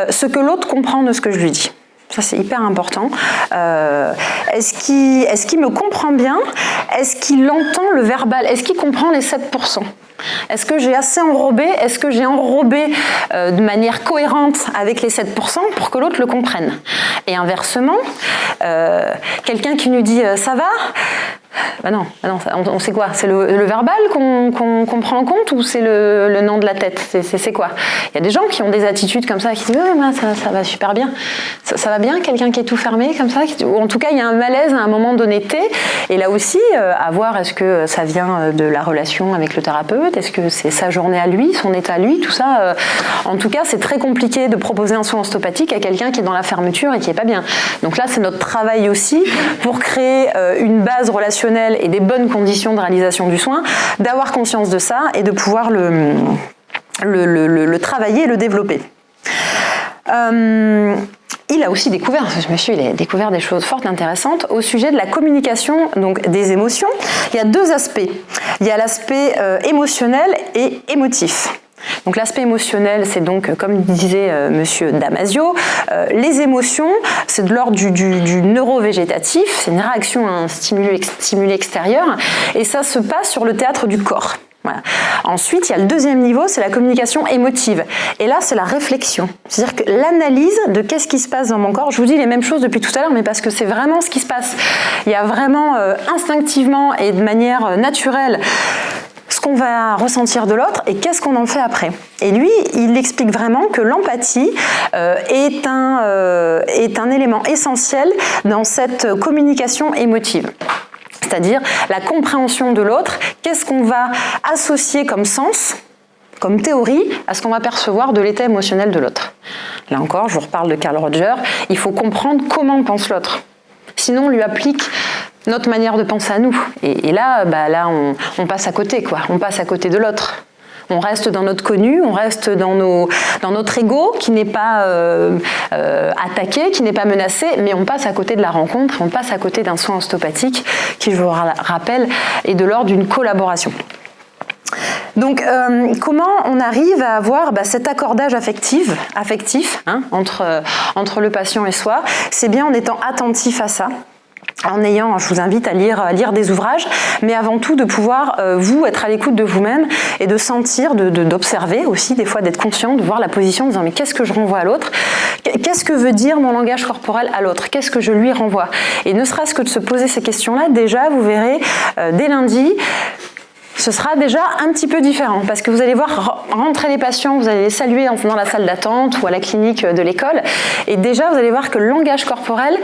ce que l'autre comprend de ce que je lui dis. Ça, c'est hyper important. Est-ce qu'il me comprend bien ? Est-ce qu'il entend le verbal ? Est-ce qu'il comprend les 7% ? Est-ce que j'ai assez enrobé ? Est-ce que j'ai enrobé de manière cohérente avec les 7% pour que l'autre le comprenne ? Et inversement, quelqu'un qui nous dit « ça va ?» non, on sait quoi ? C'est le verbal qu'on prend en compte ou c'est le nom de la tête ? C'est quoi ? Il y a des gens qui ont des attitudes comme ça, qui disent « moi, ça va super bien ». Ça va bien, quelqu'un qui est tout fermé comme ça, ou en tout cas il y a un malaise à un moment d'honnêteté. Et là aussi, à voir, est-ce que ça vient de la relation avec le thérapeute ? Est-ce que c'est sa journée à lui, son état à lui ? Tout ça, en tout cas, c'est très compliqué de proposer un soin ostéopathique à quelqu'un qui est dans la fermeture et qui n'est pas bien. Donc là, c'est notre travail aussi pour créer une base relationnelle et des bonnes conditions de réalisation du soin, d'avoir conscience de ça et de pouvoir le travailler et le développer. Il a aussi découvert, ce monsieur, il a découvert des choses fortes, intéressantes au sujet de la communication, donc des émotions. Il y a deux aspects. Il y a l'aspect émotionnel et émotif. Donc l'aspect émotionnel, c'est donc, comme disait monsieur Damasio, les émotions, c'est de l'ordre du neurovégétatif, c'est une réaction à un stimuli extérieur, et ça se passe sur le théâtre du corps. Voilà. Ensuite, il y a le deuxième niveau, c'est la communication émotive. Et là, c'est la réflexion. C'est-à-dire que l'analyse de qu'est-ce qui se passe dans mon corps, je vous dis les mêmes choses depuis tout à l'heure, mais parce que c'est vraiment ce qui se passe. Il y a vraiment instinctivement et de manière naturelle ce qu'on va ressentir de l'autre et qu'est-ce qu'on en fait après. Et lui, il explique vraiment que l'empathie est un élément essentiel dans cette communication émotive. C'est-à-dire la compréhension de l'autre, qu'est-ce qu'on va associer comme sens, comme théorie, à ce qu'on va percevoir de l'état émotionnel de l'autre. Là encore, je vous reparle de Carl Rogers, il faut comprendre comment pense l'autre. Sinon, on lui applique notre manière de penser à nous. Et là, on passe à côté, quoi. On passe à côté de l'autre. On reste dans notre connu, on reste dans notre ego qui n'est pas attaqué, qui n'est pas menacé, mais on passe à côté de la rencontre, on passe à côté d'un soin ostéopathique qui, je vous rappelle, est de l'ordre d'une collaboration. Donc, comment on arrive à avoir cet accordage affectif entre le patient et soi ? C'est bien en étant attentif à ça. Je vous invite à lire des ouvrages, mais avant tout de pouvoir, vous, être à l'écoute de vous-même et de sentir, d'observer aussi, des fois d'être conscient, de voir la position, en disant mais qu'est-ce que je renvoie à l'autre ? Qu'est-ce que veut dire mon langage corporel à l'autre ? Qu'est-ce que je lui renvoie ? Et ne serait-ce que de se poser ces questions-là, déjà, vous verrez, dès lundi, ce sera déjà un petit peu différent parce que vous allez voir rentrer les patients, vous allez les saluer dans la salle d'attente ou à la clinique de l'école et déjà vous allez voir que le langage corporel,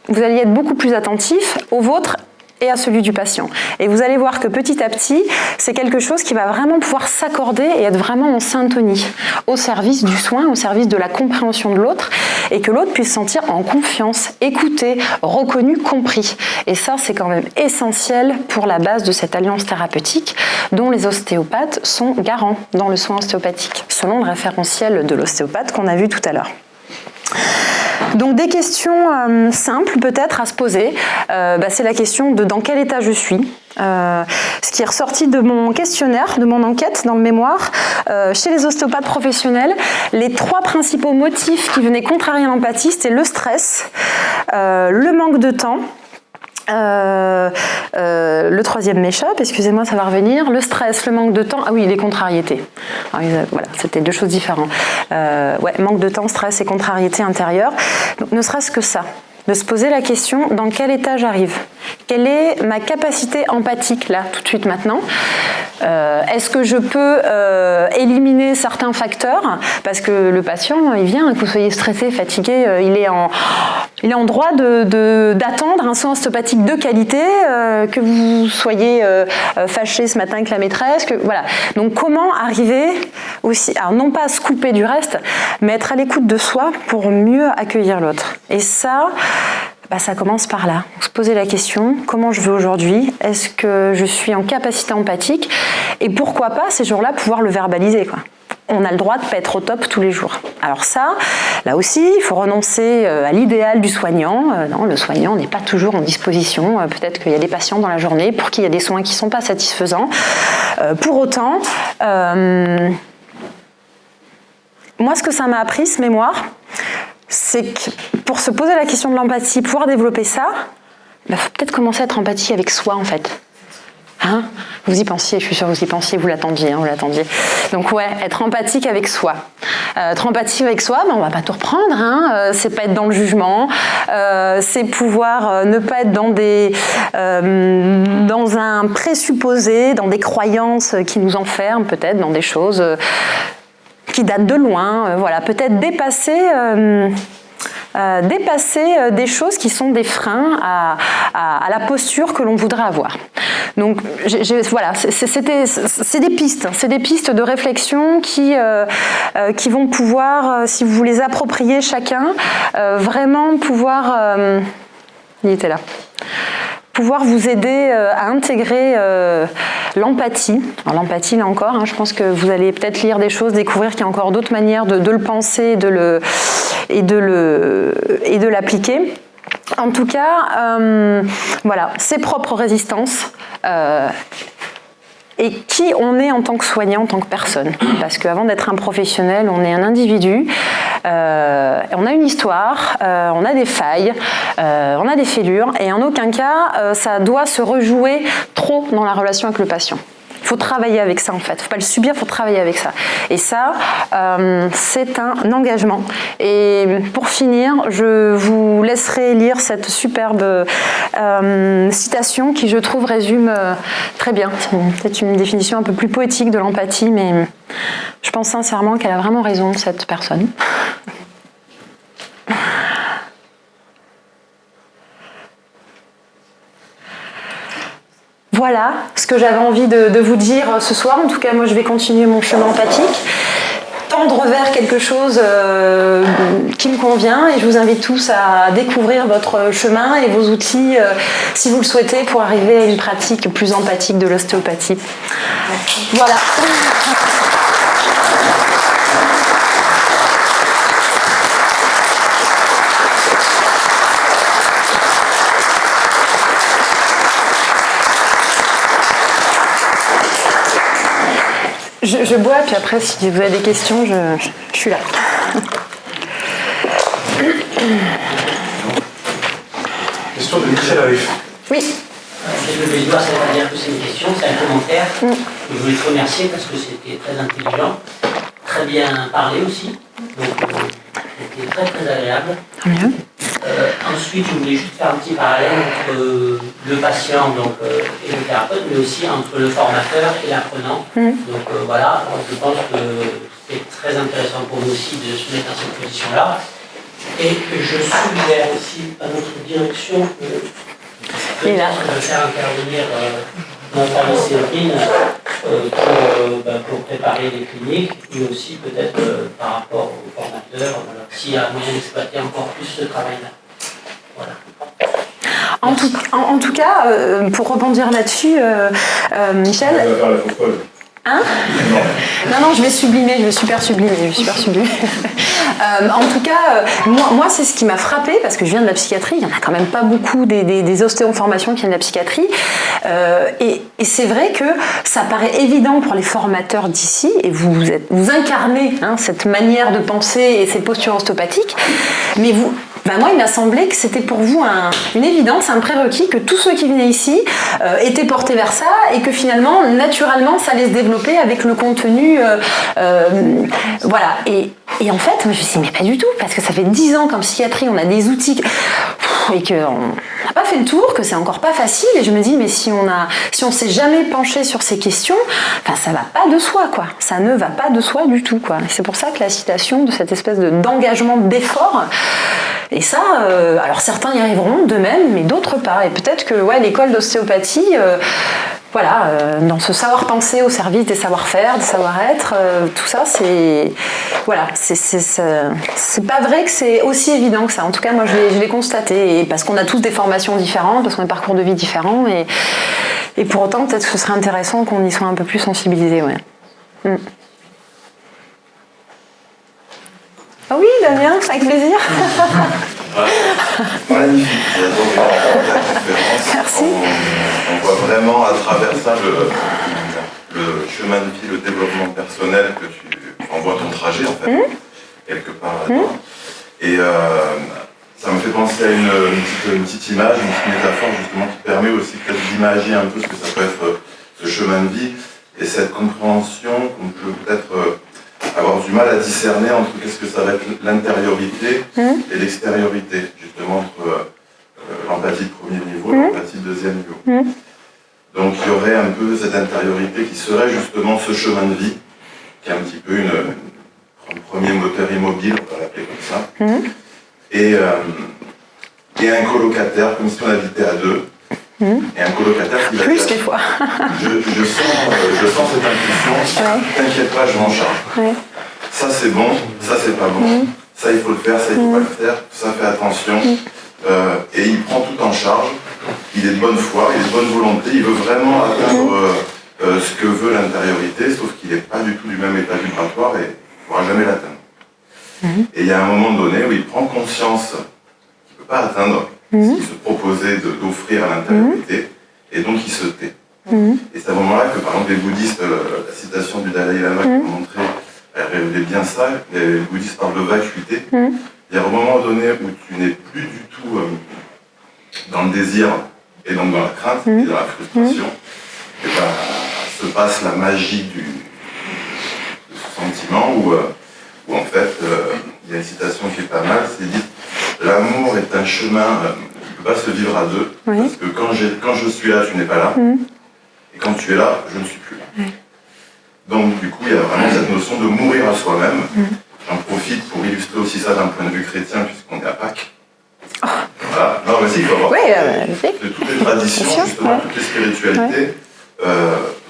vous allez être beaucoup plus attentif au vôtre et à celui du patient. Et vous allez voir que petit à petit, c'est quelque chose qui va vraiment pouvoir s'accorder et être vraiment en syntonie, au service du soin, au service de la compréhension de l'autre, et que l'autre puisse se sentir en confiance, écouté, reconnu, compris. Et ça, c'est quand même essentiel pour la base de cette alliance thérapeutique dont les ostéopathes sont garants dans le soin ostéopathique, selon le référentiel de l'ostéopathe qu'on a vu tout à l'heure. Donc des questions simples peut-être à se poser, c'est la question de dans quel état je suis. Ce qui est ressorti de mon questionnaire, de mon enquête dans le mémoire, chez les ostéopathes professionnels, les 3 principaux motifs qui venaient contrarier l'empathie, c'était le stress, le manque de temps, le 3e m'échappe, excusez-moi, ça va revenir. Le stress, le manque de temps, ah oui, les contrariétés. Voilà, c'était 2 choses différentes. Manque de temps, stress et contrariété intérieure. Donc, ne serait-ce que ça, de se poser la question dans quel état j'arrive. Quelle est ma capacité empathique là, tout de suite maintenant? Est-ce que je peux éliminer certains facteurs? Parce que le patient, il vient, que vous soyez stressé, fatigué, il est en droit d'attendre un soin ostéopathique de qualité, que vous soyez fâché ce matin avec la maîtresse. Voilà. Donc comment arriver aussi, alors non pas à se couper du reste, mais être à l'écoute de soi pour mieux accueillir l'autre. Et ça commence par là. Se poser la question, comment je vais aujourd'hui? Est-ce que je suis en capacité empathique? Et pourquoi pas, ces jours-là, pouvoir le verbaliser, quoi. On a le droit de ne pas être au top tous les jours. Alors ça, là aussi, il faut renoncer à l'idéal du soignant. Non, le soignant n'est pas toujours en disposition. Peut-être qu'il y a des patients dans la journée pour qui il y a des soins qui ne sont pas satisfaisants. Pour autant, moi, ce que ça m'a appris, ce mémoire, c'est que pour se poser la question de l'empathie, pouvoir développer ça, faut peut-être commencer à être empathique avec soi, en fait. Hein? Vous y pensiez, je suis sûre que vous y pensiez, vous l'attendiez, vous l'attendiez. Donc être empathique avec soi. Être empathique avec soi, on va pas tout reprendre, hein. C'est pas être dans le jugement, c'est pouvoir ne pas être dans un présupposé, dans des croyances qui nous enferment, peut-être dans des choses qui datent de loin, peut-être dépasser des choses qui sont des freins à la posture que l'on voudrait avoir. Donc c'est des pistes de réflexion qui vont pouvoir, si vous les appropriez chacun, vraiment pouvoir il était là. Pouvoir vous aider à intégrer l'empathie. Alors l'empathie, là encore, je pense que vous allez peut-être lire des choses, découvrir qu'il y a encore d'autres manières de le penser et de l'appliquer. En tout cas, ses propres résistances et qui on est en tant que soignant, en tant que personne. Parce qu'avant d'être un professionnel, on est un individu, on a une histoire, on a des failles, on a des fêlures, et en aucun cas, ça doit se rejouer trop dans la relation avec le patient. Il faut travailler avec ça, en fait. Il ne faut pas le subir, il faut travailler avec ça. Et ça, c'est un engagement. Et pour finir, je vous laisserai lire cette superbe citation qui, je trouve, résume très bien. C'est peut-être une définition un peu plus poétique de l'empathie, mais je pense sincèrement qu'elle a vraiment raison, cette personne. Voilà ce que j'avais envie de vous dire ce soir. En tout cas, moi, je vais continuer mon chemin empathique, tendre vers quelque chose qui me convient, et je vous invite tous à découvrir votre chemin et vos outils, si vous le souhaitez, pour arriver à une pratique plus empathique de l'ostéopathie. Voilà. Je bois, puis après, si vous avez des questions, je suis là. Question de Michel Arif. Oui. Je vais dire, ça ne veut pas dire que c'est une question, c'est un commentaire. Je voulais te remercier parce que c'était très intelligent, très bien parlé aussi. Donc, c'était très très agréable. Tant mieux. Ensuite, je voulais juste faire un petit parallèle entre le patient et le thérapeute, mais aussi entre le formateur et l'apprenant. Donc voilà, je pense que c'est très intéressant pour nous aussi de se mettre dans cette position-là. Et je suggère aussi à notre direction peut-être de faire intervenir Nathalie Séverine pour préparer les cliniques, et aussi peut-être par rapport aux formateurs, s'il y a moyen d'exploiter encore plus ce travail-là. Voilà. En tout cas, pour rebondir là-dessus, Michel. Hein? Non, je vais super sublimer. En tout cas, moi c'est ce qui m'a frappé, parce que je viens de la psychiatrie, il n'y en a quand même pas beaucoup des ostéos en formation qui viennent de la psychiatrie, et c'est vrai que ça paraît évident pour les formateurs d'ici, et vous incarnez cette manière de penser et ces postures ostéopathiques, mais moi, il m'a semblé que c'était pour vous une évidence, un prérequis, que tous ceux qui venaient ici étaient portés vers ça, et que finalement, naturellement, ça allait se développer avec le contenu. Voilà. Et en fait, moi, je me suis dit, mais pas du tout, parce que ça fait 10 ans qu'en psychiatrie, on a des outils et qu'on n'a pas fait le tour, que c'est encore pas facile. Et je me dis, mais si on s'est jamais penché sur ces questions, ça va pas de soi, quoi. Ça ne va pas de soi du tout, quoi. Et c'est pour ça que la citation de cette espèce d'engagement, d'effort. Et ça, alors certains y arriveront de même, mais d'autres pas. Et peut-être que l'école d'ostéopathie, dans ce savoir-penser au service des savoir-faire, des savoir-être, tout ça, c'est pas vrai que c'est aussi évident que ça. En tout cas, moi, je l'ai constaté, et parce qu'on a tous des formations différentes, parce qu'on a des parcours de vie différents, et pour autant, peut-être que ce serait intéressant qu'on y soit un peu plus sensibilisé. Ouais. Ah oui, Damien, avec plaisir. Magnifique, j'adore la conférence. Merci. On voit vraiment à travers ça le chemin de vie, le développement personnel que tu envoies ton trajet en fait, quelque part là-dedans. Et ça me fait penser à une petite image, une petite métaphore justement qui permet aussi peut-être d'imaginer un peu ce que ça peut être ce chemin de vie et cette compréhension qu'on peut peut-être avoir du mal à discerner entre qu'est-ce que ça va être l'intériorité et l'extériorité, justement entre l'empathie de premier niveau et l'empathie de deuxième niveau. Donc il y aurait un peu cette intériorité qui serait justement ce chemin de vie, qui est un petit peu un premier moteur immobile, on va l'appeler comme ça, et un colocataire, comme si on habitait à deux, et un colocataire qui va plus des fois. je sens cette impulsion, t'inquiète pas, je m'en charge. Ça c'est bon, ça c'est pas bon, ça il faut le faire, ça il faut pas le faire, ça fait attention. Et il prend tout en charge, il est de bonne foi, il est de bonne volonté, il veut vraiment atteindre ce que veut l'intériorité, sauf qu'il n'est pas du tout du même état vibratoire et il ne pourra jamais l'atteindre. Et il y a un moment donné où il prend conscience qu'il ne peut pas atteindre ce qu'il se proposait d'offrir à l'intériorité, et donc il se tait. Et c'est à ce moment-là que, par exemple, les bouddhistes, la citation du Dalai Lama qui m'a montré, elle révélait bien ça, les bouddhistes parlent de vacuité. Il y a un moment donné où tu n'es plus du tout dans le désir, et donc dans la crainte, et dans la frustration, et se passe la magie de ce sentiment où en fait, il y a une citation qui est pas mal, c'est dit l'amour est un chemin qui ne peut pas se vivre à deux, parce que quand je suis là, tu n'es pas là, et quand tu es là, je ne suis plus là. Donc du coup, il y a vraiment cette notion de mourir à soi-même. J'en profite pour illustrer aussi ça d'un point de vue chrétien, puisqu'on est à Pâques. Voilà. Non, mais si, il faut avoir de toutes les traditions, justement, toutes les spiritualités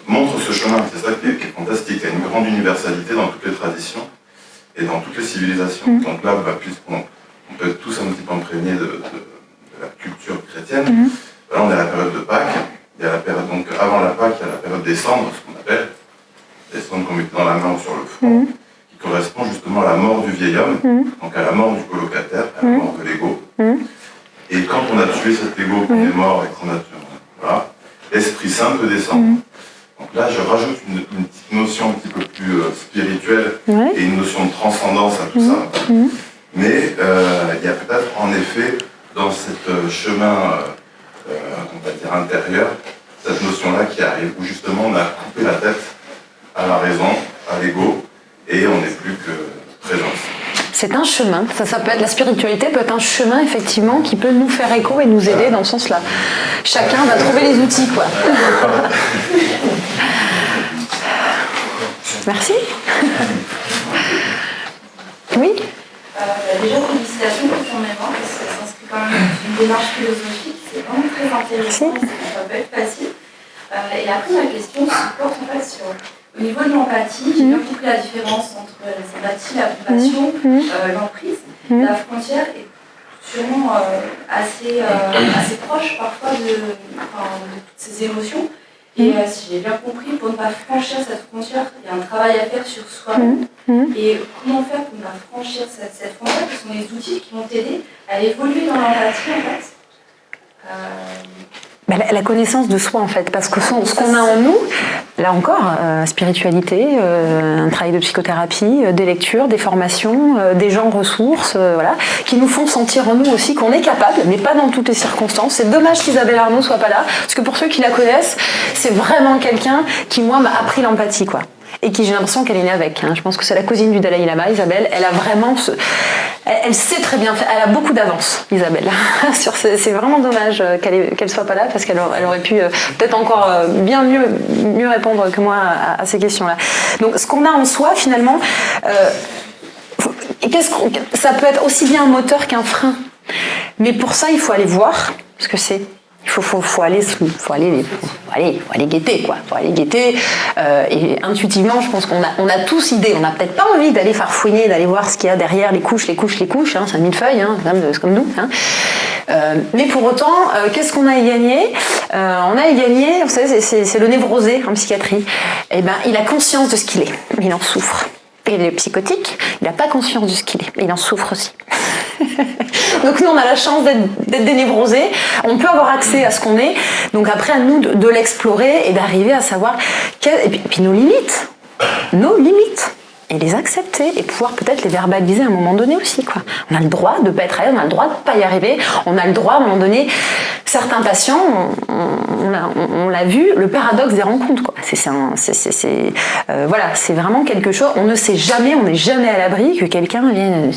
montrent ce chemin. C'est ça qui est fantastique. Il y a une grande universalité dans toutes les traditions et dans toutes les civilisations. Donc là, puisqu'on peut être tous un petit peu imprégnés de la culture chrétienne, là, on est à la période de Pâques. Il y a la période, donc avant la Pâques, il y a la période des cendres, ce qu'on appelle des cendres qu'on met dans la main ou sur le front, qui correspond justement à la mort du vieil homme, donc à la mort du colocataire, à la mort de l'ego. Et quand on a tué cet ego, qu'on est mort et qu'on a tué, voilà, l'Esprit Saint peut descendre. Donc là, je rajoute une petite notion un petit peu plus spirituelle et une notion de transcendance à tout ça. Mais il y a peut-être en effet dans ce chemin, on va dire intérieur, cette notion-là qui arrive, où justement on a coupé la tête à la raison, à l'ego, et on n'est plus que présence. C'est un chemin, ça peut être, la spiritualité peut être un chemin effectivement qui peut nous faire écho et nous aider dans ce sens-là. Chacun va trouver les outils, quoi. Merci. Oui. Déjà, félicitations pour ton mémoire, parce que ça s'inscrit quand même dans une démarche philosophique, c'est vraiment très intéressant, ça peut être facile. Et après, ma question se porte en fait sur, au niveau de l'empathie, j'ai bien compris la différence entre la sympathie, la compassion, l'emprise. La frontière est sûrement assez proche parfois de toutes ces émotions. Et si j'ai bien compris, pour ne pas franchir cette frontière, il y a un travail à faire sur soi-même. Et comment faire pour ne pas franchir cette frontière? Quels sont les outils qui vont t'aider à évoluer dans l'empathie en fait? La connaissance de soi en fait, parce que ce qu'on a en nous, là encore, spiritualité, un travail de psychothérapie, des lectures, des formations, des gens ressources, voilà, qui nous font sentir en nous aussi qu'on est capable, mais pas dans toutes les circonstances. C'est dommage qu'Isabelle Arnaud soit pas là, parce que pour ceux qui la connaissent, c'est vraiment quelqu'un qui moi m'a appris l'empathie quoi. Et qui j'ai l'impression qu'elle est née avec. Je pense que c'est la cousine du Dalai Lama, Isabelle. Elle a vraiment, elle sait très bien faire. Elle a beaucoup d'avance, Isabelle. C'est vraiment dommage qu'elle soit pas là parce qu'elle aurait pu peut-être encore bien mieux répondre que moi à ces questions-là. Donc, ce qu'on a en soi, finalement, ça peut être aussi bien un moteur qu'un frein. Mais pour ça, il faut aller voir ce que c'est. Il faut aller guetter quoi. Faut aller guetter et intuitivement, je pense qu'on a tous idée. On n'a peut-être pas envie d'aller farfouiller, d'aller voir ce qu'il y a derrière les couches. C'est un millefeuille, c'est comme nous. Mais pour autant, qu'est-ce qu'on a à y gagner? On a à y gagner, vous savez, c'est le névrosé en psychiatrie. Eh ben, il a conscience de ce qu'il est. Il en souffre. Et le psychotique, il n'a pas conscience de ce qu'il est. Il en souffre aussi. Donc nous, on a la chance d'être dénévrosés. On peut avoir accès à ce qu'on est. Donc après, à nous de l'explorer et d'arriver à savoir... Et puis nos limites. Et les accepter et pouvoir peut-être les verbaliser à un moment donné aussi, quoi. On a le droit de ne pas être à l'aise, on a le droit de ne pas y arriver, on a le droit à un moment donné, certains patients, on l'a vu, le paradoxe des rencontres, quoi. Voilà, c'est vraiment quelque chose, on ne sait jamais, on n'est jamais à l'abri que quelqu'un vienne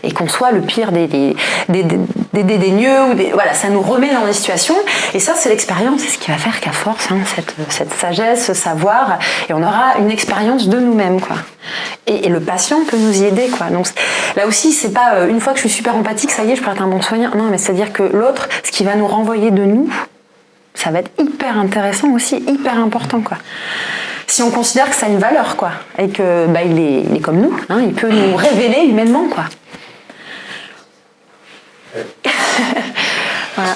et qu'on soit le pire des dédaigneux, voilà, ça nous remet dans des situations, et ça c'est l'expérience, c'est ce qui va faire qu'à force, cette sagesse, ce savoir, et on aura une expérience de nous-mêmes, quoi. Et le patient peut nous y aider, quoi. Donc là aussi, c'est pas une fois que je suis super empathique, ça y est, je peux être un bon soignant. Non, mais c'est-à-dire que l'autre, ce qui va nous renvoyer de nous, ça va être hyper intéressant aussi, hyper important, quoi. Si on considère que ça a une valeur, quoi, et que il est comme nous, il peut nous révéler humainement, quoi. Voilà.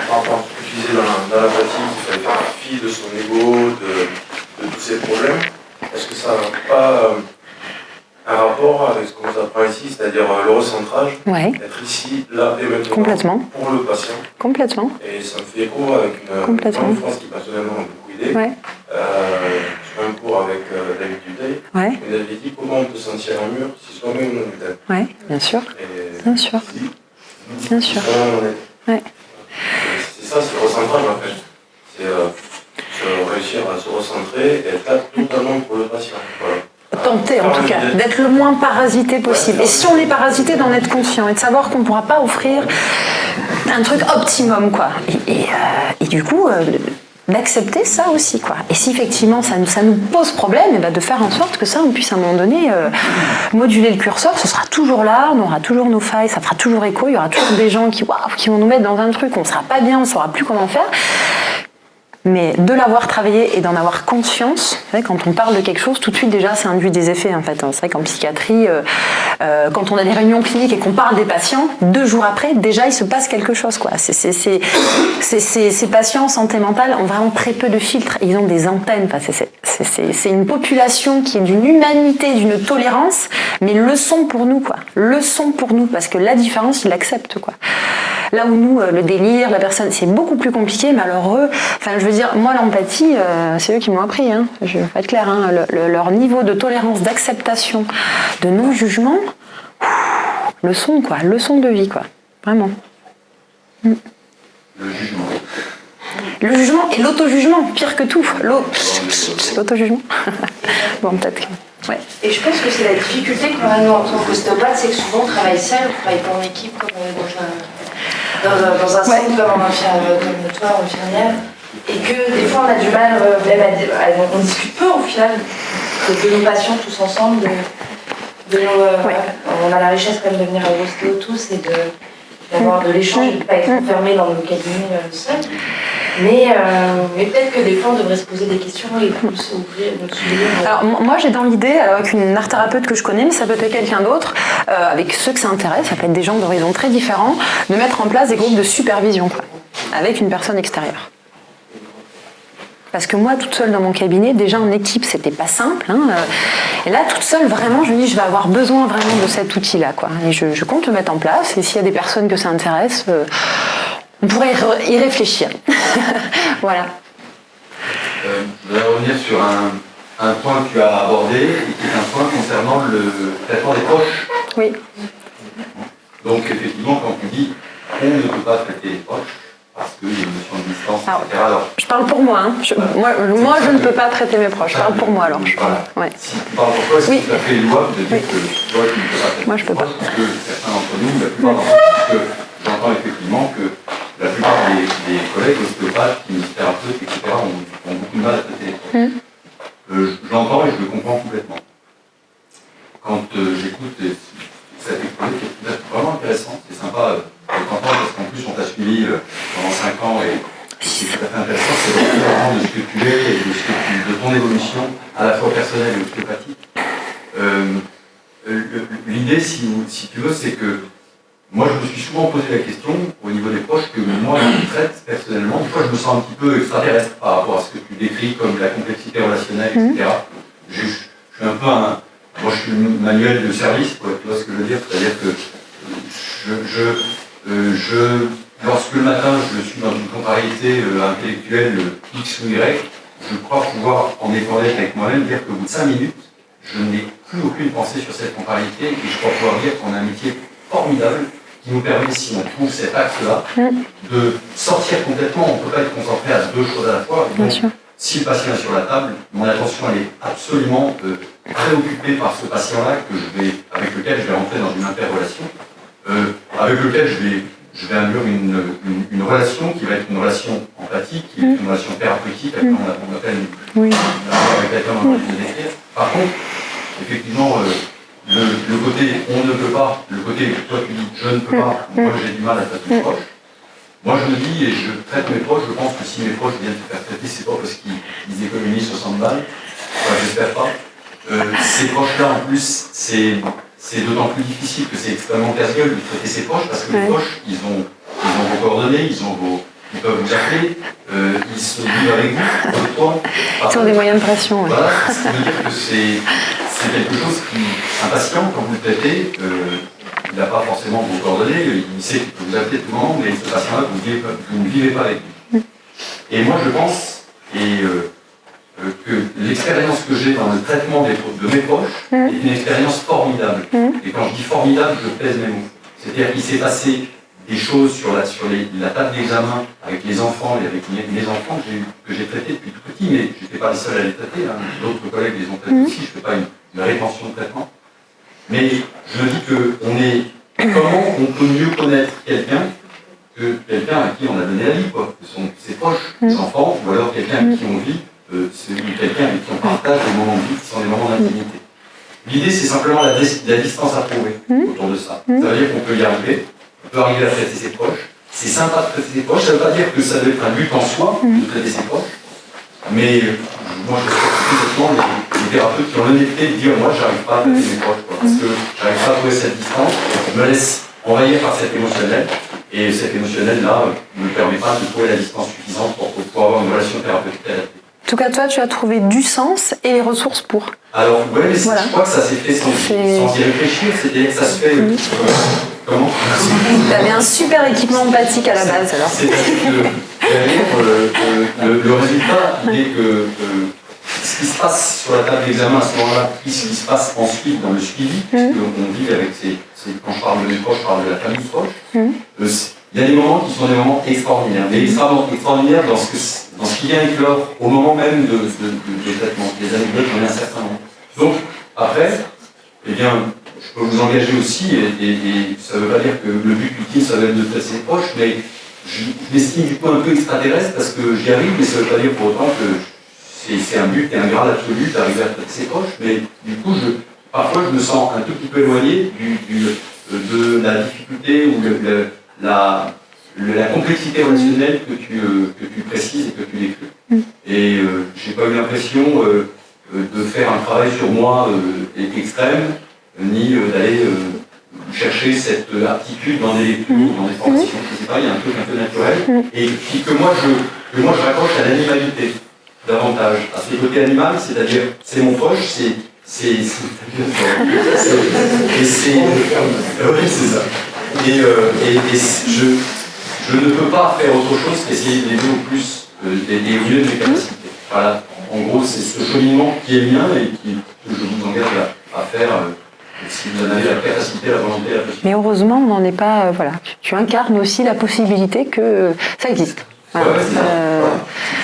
Par rapport à ce que tu disais dans la pratique, il fallait faire fi de son ego, de tous ces problèmes. Est-ce que ça n'a pas un rapport avec ce qu'on nous apprend ici, c'est-à-dire le recentrage, être ici, là et maintenant, complètement, pour le patient? Complètement. Et ça me fait écho avec une phrase qui personnellement m'a beaucoup aidé. Sur un cours avec David Dutheil, il avait dit comment on peut sentir un mur si soi-même on est tel. Oui, bien sûr. Bien sûr. Bien sûr. C'est ça, c'est le recentrage en fait. C'est réussir à se recentrer et être là totalement pour le patient. Voilà. Tenter en tout cas, d'être le moins parasité possible. Et si on est parasité, d'en être conscient et de savoir qu'on ne pourra pas offrir un truc optimum, quoi. Et du coup, d'accepter ça aussi, quoi. Et si effectivement ça nous pose problème, de faire en sorte que ça, on puisse à un moment donné moduler le curseur, ce sera toujours là, on aura toujours nos failles, ça fera toujours écho, il y aura toujours des gens qui vont nous mettre dans un truc, on ne sera pas bien, on ne saura plus comment faire. Mais de l'avoir travaillé et d'en avoir conscience, quand on parle de quelque chose, tout de suite déjà ça induit des effets en fait. C'est vrai qu'en psychiatrie, quand on a des réunions cliniques et qu'on parle des patients, 2 jours après, déjà il se passe quelque chose, quoi. Ces patients en santé mentale ont vraiment très peu de filtres, ils ont des antennes. C'est une population qui est d'une humanité, d'une tolérance, mais leçon pour nous, quoi. Leçon pour nous, parce que la différence, ils l'acceptent, quoi. Là où nous, le délire, la personne, c'est beaucoup plus compliqué, mais alors eux, je veux dire, moi l'empathie, c'est eux qui m'ont appris, je vais être claire, leur niveau de tolérance, d'acceptation, de non-jugement, leçon, quoi, leçon de vie, quoi, vraiment. Le jugement. Le jugement et l'auto-jugement, pire que tout, l'auto-jugement. Bon, peut-être. Ouais. Et je pense que c'est la difficulté qu'on a nous en tant qu'ostéopathe, c'est que souvent on travaille seul, on travaille pas en équipe comme dans un centre comme toi, infirmière, et que des fois on a du mal même on discute peu au final de nos patients tous ensemble, on a la richesse quand même de venir à l'ostéo tous et d'avoir de l'échange et de ne pas être enfermé dans le cabinet seul. Mais peut-être que des fois on devrait se poser des questions et plus s'ouvrir. Alors moi j'ai dans l'idée, avec une art thérapeute que je connais, mais ça peut être quelqu'un d'autre, avec ceux que ça intéresse, ça peut être des gens d'horizons très différents, de mettre en place des groupes de supervision, quoi, avec une personne extérieure. Parce que moi, toute seule dans mon cabinet, déjà en équipe, c'était pas simple. Hein, et là, toute seule, vraiment, je me dis, je vais avoir besoin vraiment de cet outil-là, quoi. Et je compte le mettre en place. Et s'il y a des personnes que ça intéresse, on pourrait y réfléchir. Voilà. Je voudrais revenir sur un point que tu as abordé, et qui est un point concernant le traitement des proches. Oui. Donc, effectivement, quand tu dis on ne peut pas traiter les proches, parce qu'il y a une notion de distance, etc. Alors, je parle pour moi. Hein. Moi, je ne peux pas traiter mes proches. Je parle pour moi, alors. Voilà. Ouais. Si tu parles pour toi, c'est tout à fait louable de dire que toi, tu ne peux pas traiter moi, je peux pas. Parce que certains d'entre nous, la plupart d'entre nous, parce que j'entends effectivement que la plupart des collègues ostéopathes, kinésithérapeutes, etc., ont beaucoup de mal à traiter les proches. Je l'entends et je le comprends complètement. Quand j'écoute cette exposé qui est vraiment intéressant, c'est sympa de t'entendre parce qu'en plus on t'a suivi pendant 5 ans et c'est tout à fait intéressant, c'est vraiment de ce que tu es et de ton évolution à la fois personnelle et ostéopathique. L'idée, si tu veux, c'est que moi je me suis souvent posé la question au niveau des proches que moi je traite personnellement. Des fois je me sens un petit peu extraterrestre par rapport à ce que tu décris comme la complexité relationnelle, etc. Je suis un peu moi je suis le manuel de service, quoi, tu vois ce que je veux dire, c'est-à-dire que lorsque le matin je suis dans une contrariété intellectuelle X ou Y, je crois pouvoir, en étant honnête avec moi-même, dire qu'au bout de 5 minutes, je n'ai plus aucune pensée sur cette contrariété et je crois pouvoir dire qu'on a un métier formidable qui nous permet, si on trouve cet axe-là, de sortir complètement. On ne peut pas être concentré à 2 choses à la fois. Donc, si le patient est sur la table, mon attention elle est absolument préoccupée par ce patient-là avec lequel je vais rentrer dans une interrelation, avec lequel je vais induire une relation qui va être une relation empathique, qui est une relation thérapeutique, on appelle avec quelqu'un on va le décrire. Par contre, effectivement, le côté on ne peut pas, le côté toi tu dis je ne peux pas, moi j'ai du mal à traiter mes proches. Moi je me dis, et je traite mes proches, je pense que si mes proches viennent se faire traiter, c'est pas parce qu'ils économisent 60 balles, enfin j'espère pas. Ces proches-là en plus, c'est d'autant plus difficile que c'est extrêmement casse-gueule de traiter ses proches, parce que les proches, ils ont vos coordonnées, ils peuvent vous appeler, ils se vivent avec vous, tout le temps. Ils ont des moyens de pression. Voilà, ce qui veut dire que c'est quelque chose un patient, quand vous le traitez, il n'a pas forcément vos coordonnées, il sait qu'il peut vous appeler tout le monde, mais ce patient-là, vous ne vivez pas avec lui. Et moi, je pense que l'expérience que j'ai dans le traitement de mes proches est une expérience formidable. Et quand je dis formidable, je pèse mes mots. C'est-à-dire qu'il s'est passé des choses sur la table d'examen avec les enfants et avec les enfants que j'ai traités depuis tout petit, mais je n'étais pas le seul à les traiter, hein. D'autres collègues les ont traités aussi, je ne fais pas une rétention de traitement. Mais je me dis comment on peut mieux connaître quelqu'un que quelqu'un à qui on a donné la vie, quoi. Ce sont ses proches, ses enfants, ou alors quelqu'un avec qui on vit, c'est quelqu'un avec qui on partage des moments de vie qui sont des moments d'intimité. L'idée, c'est simplement la distance à trouver autour de ça. Ça veut dire qu'on peut y arriver, on peut arriver à traiter ses proches. C'est sympa de traiter ses proches, ça ne veut pas dire que ça doit être un but en soi de traiter ses proches, mais moi je respecte complètement les thérapeutes qui ont l'honnêteté de dire moi j'arrive pas à traiter mes proches, quoi, parce que j'arrive pas à trouver cette distance, je me laisse envahir par cet émotionnel, et cet émotionnel-là ne me permet pas de trouver la distance suffisante pour avoir une relation thérapeutique adaptée. En tout cas, toi, tu as trouvé du sens et les ressources pour. Alors, ouais, mais je crois que ça s'est fait sans y réfléchir, c'est-à-dire que ça se fait. Comment? Tu avais un super équipement empathique à la base, alors. C'est-à-dire que derrière, le résultat, l'idée que ce qui se passe sur la table d'examen à ce moment-là, puis ce qui se passe ensuite dans le suivi, parce qu'on vit avec quand je parle de mes proches, je parle de la famille proche, il y a des moments qui sont des moments extraordinaires, mais extraordinaires dans ce qui vient éclore au moment même des traitements, des anecdotes, il y en a un certain nombre. Donc, après, eh bien, je peux vous engager aussi, et ça ne veut pas dire que le but ultime, ça va être de traiter ses proches, mais je m'estime du coup un peu extraterrestre parce que j'y arrive, mais ça ne veut pas dire pour autant que c'est un but et un grade absolu d'arriver à traiter ses proches, mais du coup, parfois je me sens un tout petit peu éloigné de la difficulté ou la complexité relationnelle que tu précises et que tu décris. Et j'ai pas eu l'impression de faire un travail sur moi extrême, ni d'aller chercher cette aptitude dans des lectures, dans des formations, etc. Il y a un truc un peu naturel, et puis que moi je raccroche à l'animalité davantage, à ce côté animal, c'est-à-dire c'est mon proche, c'est ça. Et je ne peux pas faire autre chose qu'essayer de l'aider au plus et au mieux de mes capacités. Voilà. En gros, c'est ce cheminement qui est mien et que je vous engage à faire si vous en avez la capacité, la volonté, la possibilité. Mais heureusement, on n'en est pas. Voilà. Tu incarnes aussi la possibilité que ça existe. Voilà. Ouais,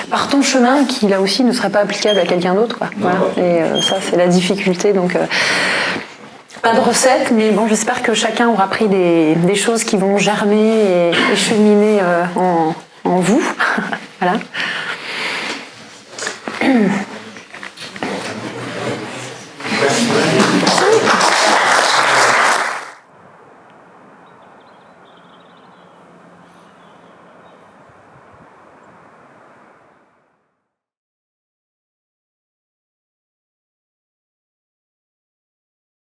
par ton chemin, qui là aussi ne serait pas applicable à quelqu'un d'autre. Voilà. Et ça, c'est la difficulté. Donc, pas de recette, mais bon, j'espère que chacun aura pris des choses qui vont germer et cheminer en vous. Voilà.